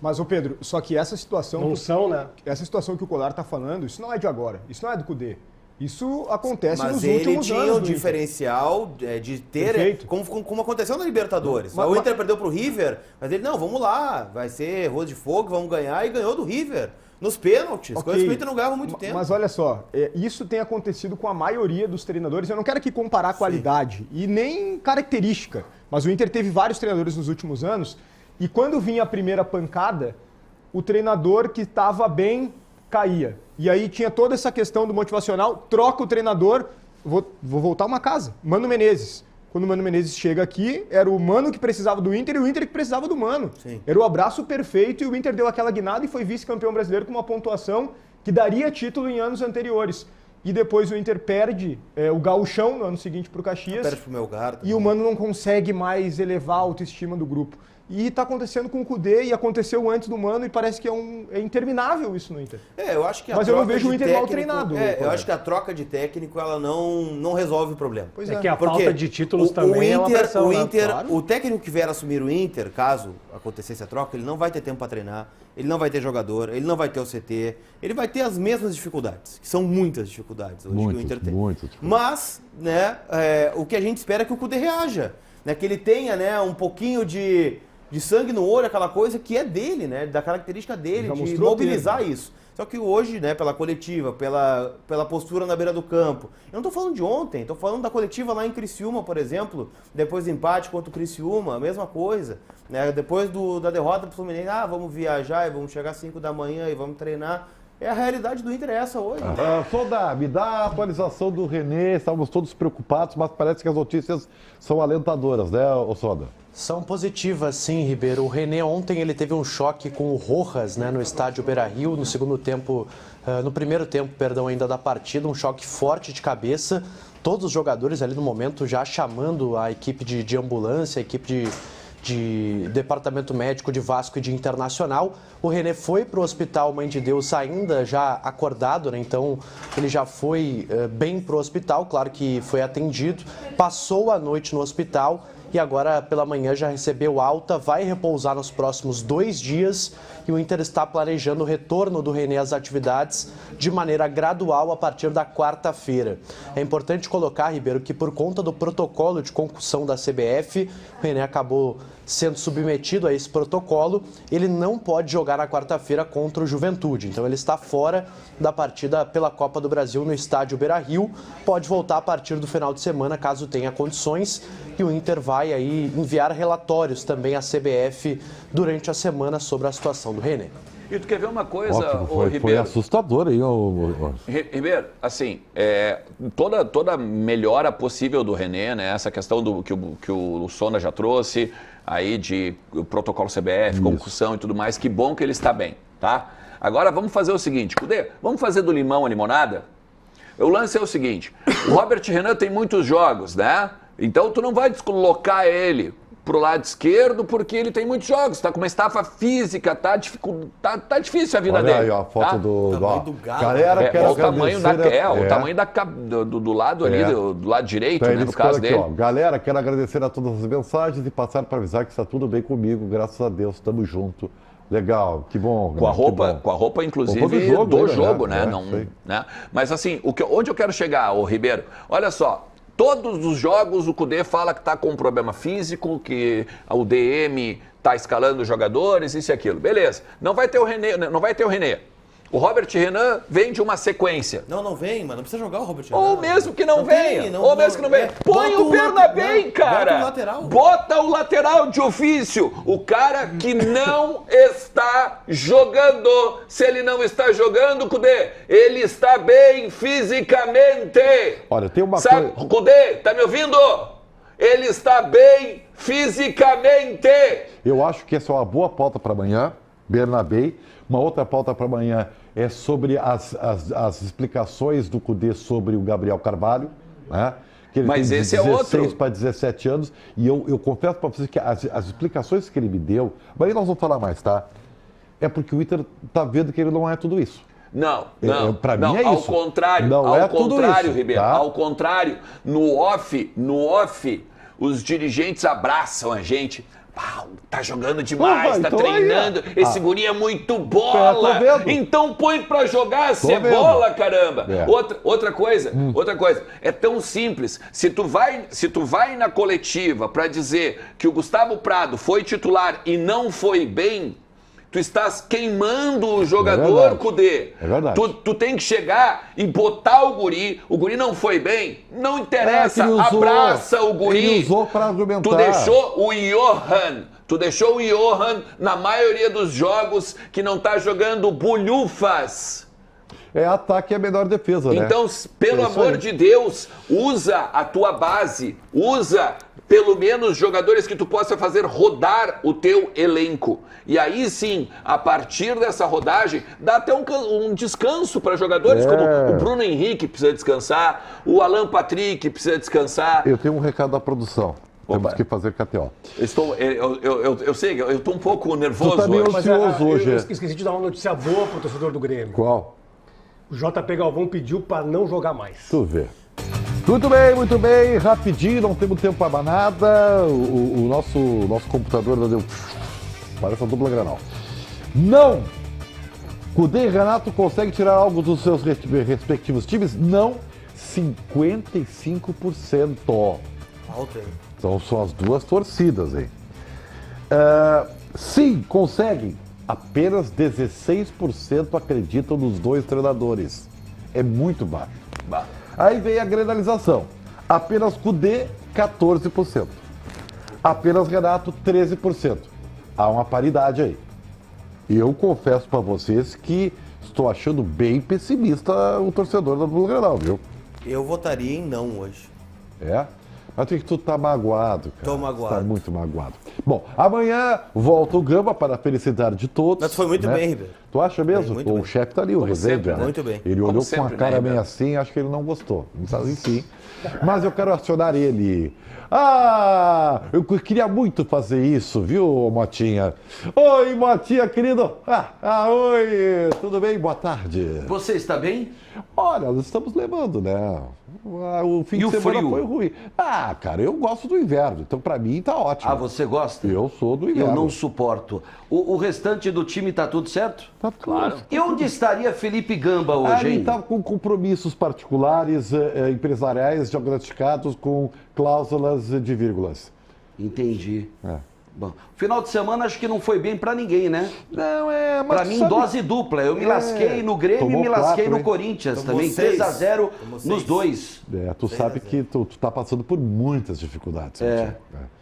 Mas, ô Pedro, só que essa situação... Não são, né? Essa situação que o Colar tá falando, isso não é de agora. Isso não é do Cudê. Isso acontece nos últimos anos. Mas ele tinha o diferencial de ter, como aconteceu na Libertadores. O Inter perdeu pro River, mas ele, não, vamos lá, vai ser rosto de fogo, vamos ganhar, e ganhou do River. Nos pênaltis, coisas que o Inter não ganhava há muito tempo. Mas olha só, isso tem acontecido com a maioria dos treinadores. Eu não quero aqui comparar qualidade e nem característica, mas o Inter teve vários treinadores nos últimos anos e quando vinha a primeira pancada, o treinador que estava bem caía. E aí tinha toda essa questão do motivacional, troca o treinador, vou voltar uma casa, Mano Menezes. Quando o Mano Menezes chega aqui, era o Mano que precisava do Inter e o Inter que precisava do Mano. Sim. Era o abraço perfeito e o Inter deu aquela guinada e foi vice-campeão brasileiro com uma pontuação que daria título em anos anteriores. E depois o Inter perde o gauchão no ano seguinte para o Caxias. Perde pro Melgar também. E o Mano não consegue mais elevar a autoestima do grupo. E está acontecendo com o Cudê e aconteceu antes do Mano e parece que é interminável isso no Inter. Eu acho que Mas eu não vejo o Inter mal treinado. Eu acho que a troca de técnico ela não resolve o problema. Pois é que a falta de títulos também é uma pressão. O técnico que vier assumir o Inter, caso acontecesse a troca, ele não vai ter tempo para treinar, ele não vai ter jogador, ele não vai ter o CT, ele vai ter as mesmas dificuldades, que são muitas dificuldades hoje que o Inter tem. Mas, né, o que a gente espera é que o Cudê reaja, né, que ele tenha, né, um pouquinho de sangue no olho, aquela coisa que é dele, né? Da característica dele, de mobilizar isso. Só que hoje, né, pela coletiva, pela postura na beira do campo, eu não estou falando de ontem, estou falando da coletiva lá em Criciúma, por exemplo, depois do empate contra o Criciúma, a mesma coisa. Né? Depois da derrota para o Fluminense, vamos viajar e vamos chegar às 5 da manhã e vamos treinar. A realidade do Inter é essa hoje. Soda, me dá a atualização do René, estávamos todos preocupados, mas parece que as notícias são alentadoras, né, Soda? São positivas, sim, Ribeiro. O René ontem ele teve um choque com o Rojas, né, no estádio Beira-Rio, no primeiro tempo, ainda da partida, um choque forte de cabeça. Todos os jogadores ali no momento já chamando a equipe de ambulância, a equipe de departamento médico de Vasco e de Internacional. O René foi para o hospital Mãe de Deus ainda já acordado, né? Então ele já foi bem para o hospital, claro que foi atendido, passou a noite no hospital e agora pela manhã já recebeu alta, vai repousar nos próximos 2 dias e o Inter está planejando o retorno do René às atividades de maneira gradual a partir da quarta-feira. É importante colocar, Ribeiro, que por conta do protocolo de concussão da CBF, o René acabou sendo submetido a esse protocolo, ele não pode jogar na quarta-feira contra o Juventude. Então ele está fora da partida pela Copa do Brasil no estádio Beira-Rio, pode voltar a partir do final de semana, caso tenha condições, e o Inter vai aí enviar relatórios também à CBF durante a semana sobre a situação do René. E tu quer ver uma coisa, Ribeiro? Foi assustador aí, Ribeiro, assim, toda melhora possível do René, né? Essa questão que o Sona já trouxe, aí de protocolo CBF, concussão e tudo mais, que bom que ele está bem, tá? Agora vamos fazer o seguinte, Cudê, vamos fazer do limão a limonada? O lance é o seguinte, o Robert Renan tem muitos jogos, né? Então tu não vai deslocar ele pro lado esquerdo porque ele tem muitos jogos, tá com uma estafa física, tá difícil a vida dele. Olha aí, ó, a foto tá? do galo. Galera, quero o tamanho o tamanho do lado ali, do lado direito, então, né, no caso dele. Ó, galera, quero agradecer a todas as mensagens e passar para avisar que está tudo bem comigo, graças a Deus, estamos juntos. Legal, que bom. Com a roupa inclusive, do jogo, né? Né? Mas assim, onde eu quero chegar, Ribeiro? Olha só, todos os jogos o Cudê fala que está com um problema físico, que o DM está escalando os jogadores, isso e aquilo. Beleza, não vai ter o René. O Robert Renan vem de uma sequência. Não vem, mas não precisa jogar o Robert Renan. Ou mesmo que não venha. Ou mesmo que não venha. Põe o Bernabé, cara. Bota o lateral. Bota o lateral de ofício. O cara que não está jogando. Se ele não está jogando, Cudê, ele está bem fisicamente. Olha, tem uma coisa... Cudê, tá me ouvindo? Ele está bem fisicamente. Eu acho que essa é uma boa pauta para amanhã, Bernabé. Uma outra pauta para amanhã é sobre as explicações do Cudê sobre o Gabriel Carvalho, né? Que ele Mas tem esse de 16 é outro. para 17 anos. E eu confesso para vocês que as explicações que ele me deu, mas nós vamos falar mais, tá? É porque o Inter está vendo que ele não é tudo isso. Não, para mim é ao isso. contrário, não ao é contrário, isso, Ribeiro, tá? ao contrário, no off, os dirigentes abraçam a gente. Pau, tá jogando demais, tá então treinando, aí, esse guri é muito bola, então põe pra jogar, se é bola, caramba. Outra coisa, é tão simples, se tu vai na coletiva pra dizer que o Gustavo Prado foi titular e não foi bem, tu estás queimando o jogador, Cudê. É verdade. Tu tem que chegar e botar o guri não foi bem, não interessa, abraça o guri. Ele usou para argumentar. Tu deixou o Johan na maioria dos jogos que não tá jogando bulhufas. É ataque e a menor defesa, né? Então, pelo amor de Deus, usa a tua base, usa pelo menos jogadores que tu possa fazer rodar o teu elenco. E aí sim, a partir dessa rodagem, dá até um descanso para jogadores como o Bruno Henrique precisa descansar, o Alan Patrick precisa descansar. Eu tenho um recado da produção. Temos que fazer KTO. Eu sei, eu estou um pouco nervoso. Tu tá meio ansioso hoje. Eu esqueci de dar uma notícia boa pro torcedor do Grêmio. Qual? O JP Galvão pediu para não jogar mais. Tu vê. Muito bem, rapidinho, não temos tempo para nada. O nosso computador já deu. Parece a dupla Granal. Não! Cudê e Renato conseguem tirar algo dos seus respectivos times? Não, 55%. Falta aí. Então são as duas torcidas, hein? Sim, conseguem. Apenas 16% acreditam nos dois treinadores. É muito baixo. Aí vem a grenalização. Apenas Cudê, 14%. Apenas Renato, 13%. Há uma paridade aí. E eu confesso para vocês que estou achando bem pessimista o torcedor da Dupla Grenal, viu? Eu votaria em não hoje. É? Mas tem que tu tá magoado, cara. Tô magoado. Tá muito magoado. Bom, amanhã volta o Gamba para a felicidade de todos. Mas foi muito bem, Ribeiro. Tu acha mesmo? O chefe tá ali, o Rezende. Muito bem. Ele olhou com a cara bem assim, acho que ele não gostou. Enfim. Mas eu quero acionar ele. Eu queria muito fazer isso, viu, Motinha? Oi, Motinha, querido. Oi, tudo bem? Boa tarde. Você está bem? Olha, nós estamos levando, né? O fim de semana frio? foi ruim. Cara, eu gosto do inverno, então pra mim tá ótimo. Você gosta? Eu sou do inverno. Eu não suporto. O restante do time tá tudo certo? Tá claro. E onde estaria Felipe Gamba hoje, hein? Ele tá com compromissos particulares, empresariais, diagnosticados com cláusulas de vírgulas. Entendi. Bom, final de semana acho que não foi bem pra ninguém, né? Não, mas pra mim, dose dupla. Eu me lasquei no Grêmio e me lasquei no Corinthians também. 3-0 nos dois. Tu sabe que tu tá passando por muitas dificuldades.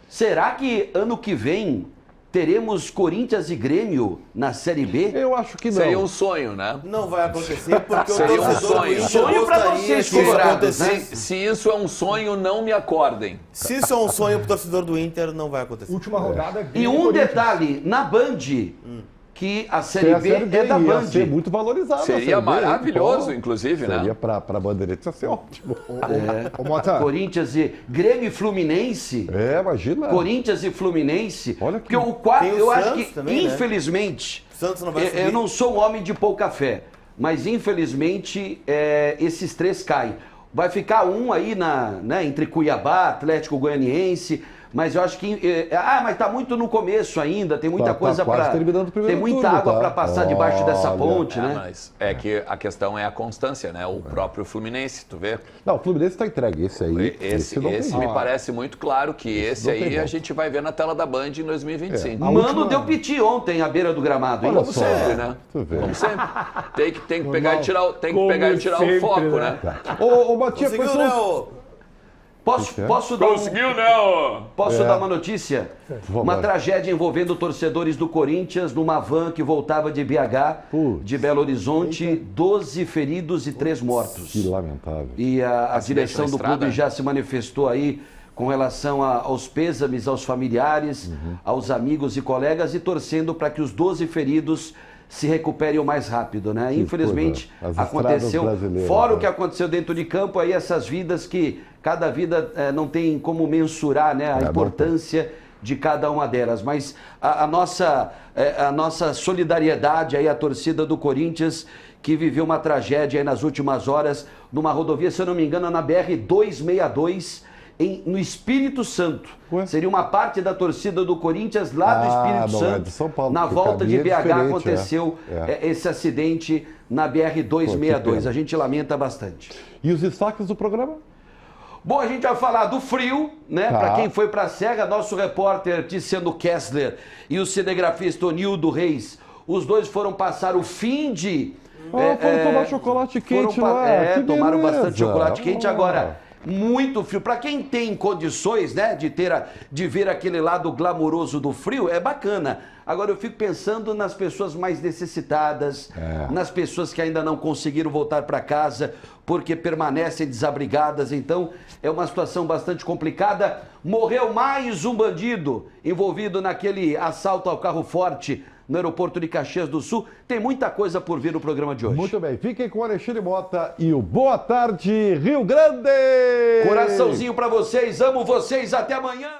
Será que ano que vem teremos Corinthians e Grêmio na Série B? Eu acho que não. Seria um sonho, né? Não vai acontecer porque seria o torcedor do Inter sonho pra vocês, colorados, né? Se isso é um sonho, não me acordem. Se isso é um sonho pro torcedor do Inter, não vai acontecer. Última rodada. E um detalhe, na Band, que a Série B é da Band. Ia ser muito valorizado. Seria maravilhoso, inclusive, né? Seria pra Bandeirantes, ia ser ótimo. Corinthians e Grêmio e Fluminense. Imagina. Corinthians e Fluminense. Olha porque o quarto, eu acho que, também, infelizmente, Santos não vai subir. Eu não sou um homem de pouca fé, mas infelizmente esses três caem. Vai ficar um aí entre Cuiabá, Atlético Goianiense, Mas eu acho que... mas tá muito no começo ainda, tem muita coisa quase para... terminando o primeiro Tem muita turno, água tá? para passar debaixo dessa Olha. ponte, né? Mas é que a questão é a constância, né? O próprio Fluminense, tu vê? Não, o Fluminense tá entregue. Esse aí. Esse me parece muito claro que esse não tem aí a volta. gente vai ver na tela da Band em 2025. Mano, deu piti ontem à beira do gramado, hein? Olha Como só. sempre, né? Tu vê. Como sempre. Tem que pegar e tirar, o foco, né? Ô, Matias, Conseguiu, quais né, são... ô? Posso dar dar uma notícia? favor. Uma tragédia envolvendo torcedores do Corinthians numa van que voltava de BH, Putz. de Belo Horizonte, 12 feridos e 3 mortos. Que lamentável. E a direção na do estrada? clube já se manifestou aí com relação aos pêsames aos familiares, aos amigos e colegas e torcendo para que os 12 feridos se recuperem o mais rápido, né? Infelizmente, coisa. As aconteceu, estradas brasileiras, fora o né? que aconteceu dentro de campo, aí essas vidas que cada vida não tem como mensurar, né? A importância de cada uma delas. Mas a nossa solidariedade aí à torcida do Corinthians, que viveu uma tragédia aí nas últimas horas, numa rodovia, se eu não me engano, na BR-262, no Espírito Santo. Ué? Seria uma parte da torcida do Corinthians lá do Espírito não, é Santo. de São Paulo, Na porque volta de caminho é BH diferente, aconteceu esse acidente na Pô, que BR-262. pena. A gente lamenta bastante. E os destaques do programa? Bom, a gente vai falar do frio, né? Tá. Para quem foi para a Serra, nosso repórter Tiziano Kessler e o cinegrafista Onildo Reis, os dois foram passar o fim de... Foram tomar chocolate quente lá. Que tomaram beleza. bastante chocolate quente. Agora, muito frio. Para quem tem condições, né, de ver aquele lado glamouroso do frio, é bacana. Agora eu fico pensando nas pessoas mais necessitadas, nas pessoas que ainda não conseguiram voltar para casa porque permanecem desabrigadas. Então, é uma situação bastante complicada. Morreu mais um bandido envolvido naquele assalto ao carro forte no aeroporto de Caxias do Sul. Tem muita coisa por vir no programa de hoje. Muito bem, fiquem com o Alexandre Mota e o Boa Tarde Rio Grande! Coraçãozinho para vocês, amo vocês, até amanhã!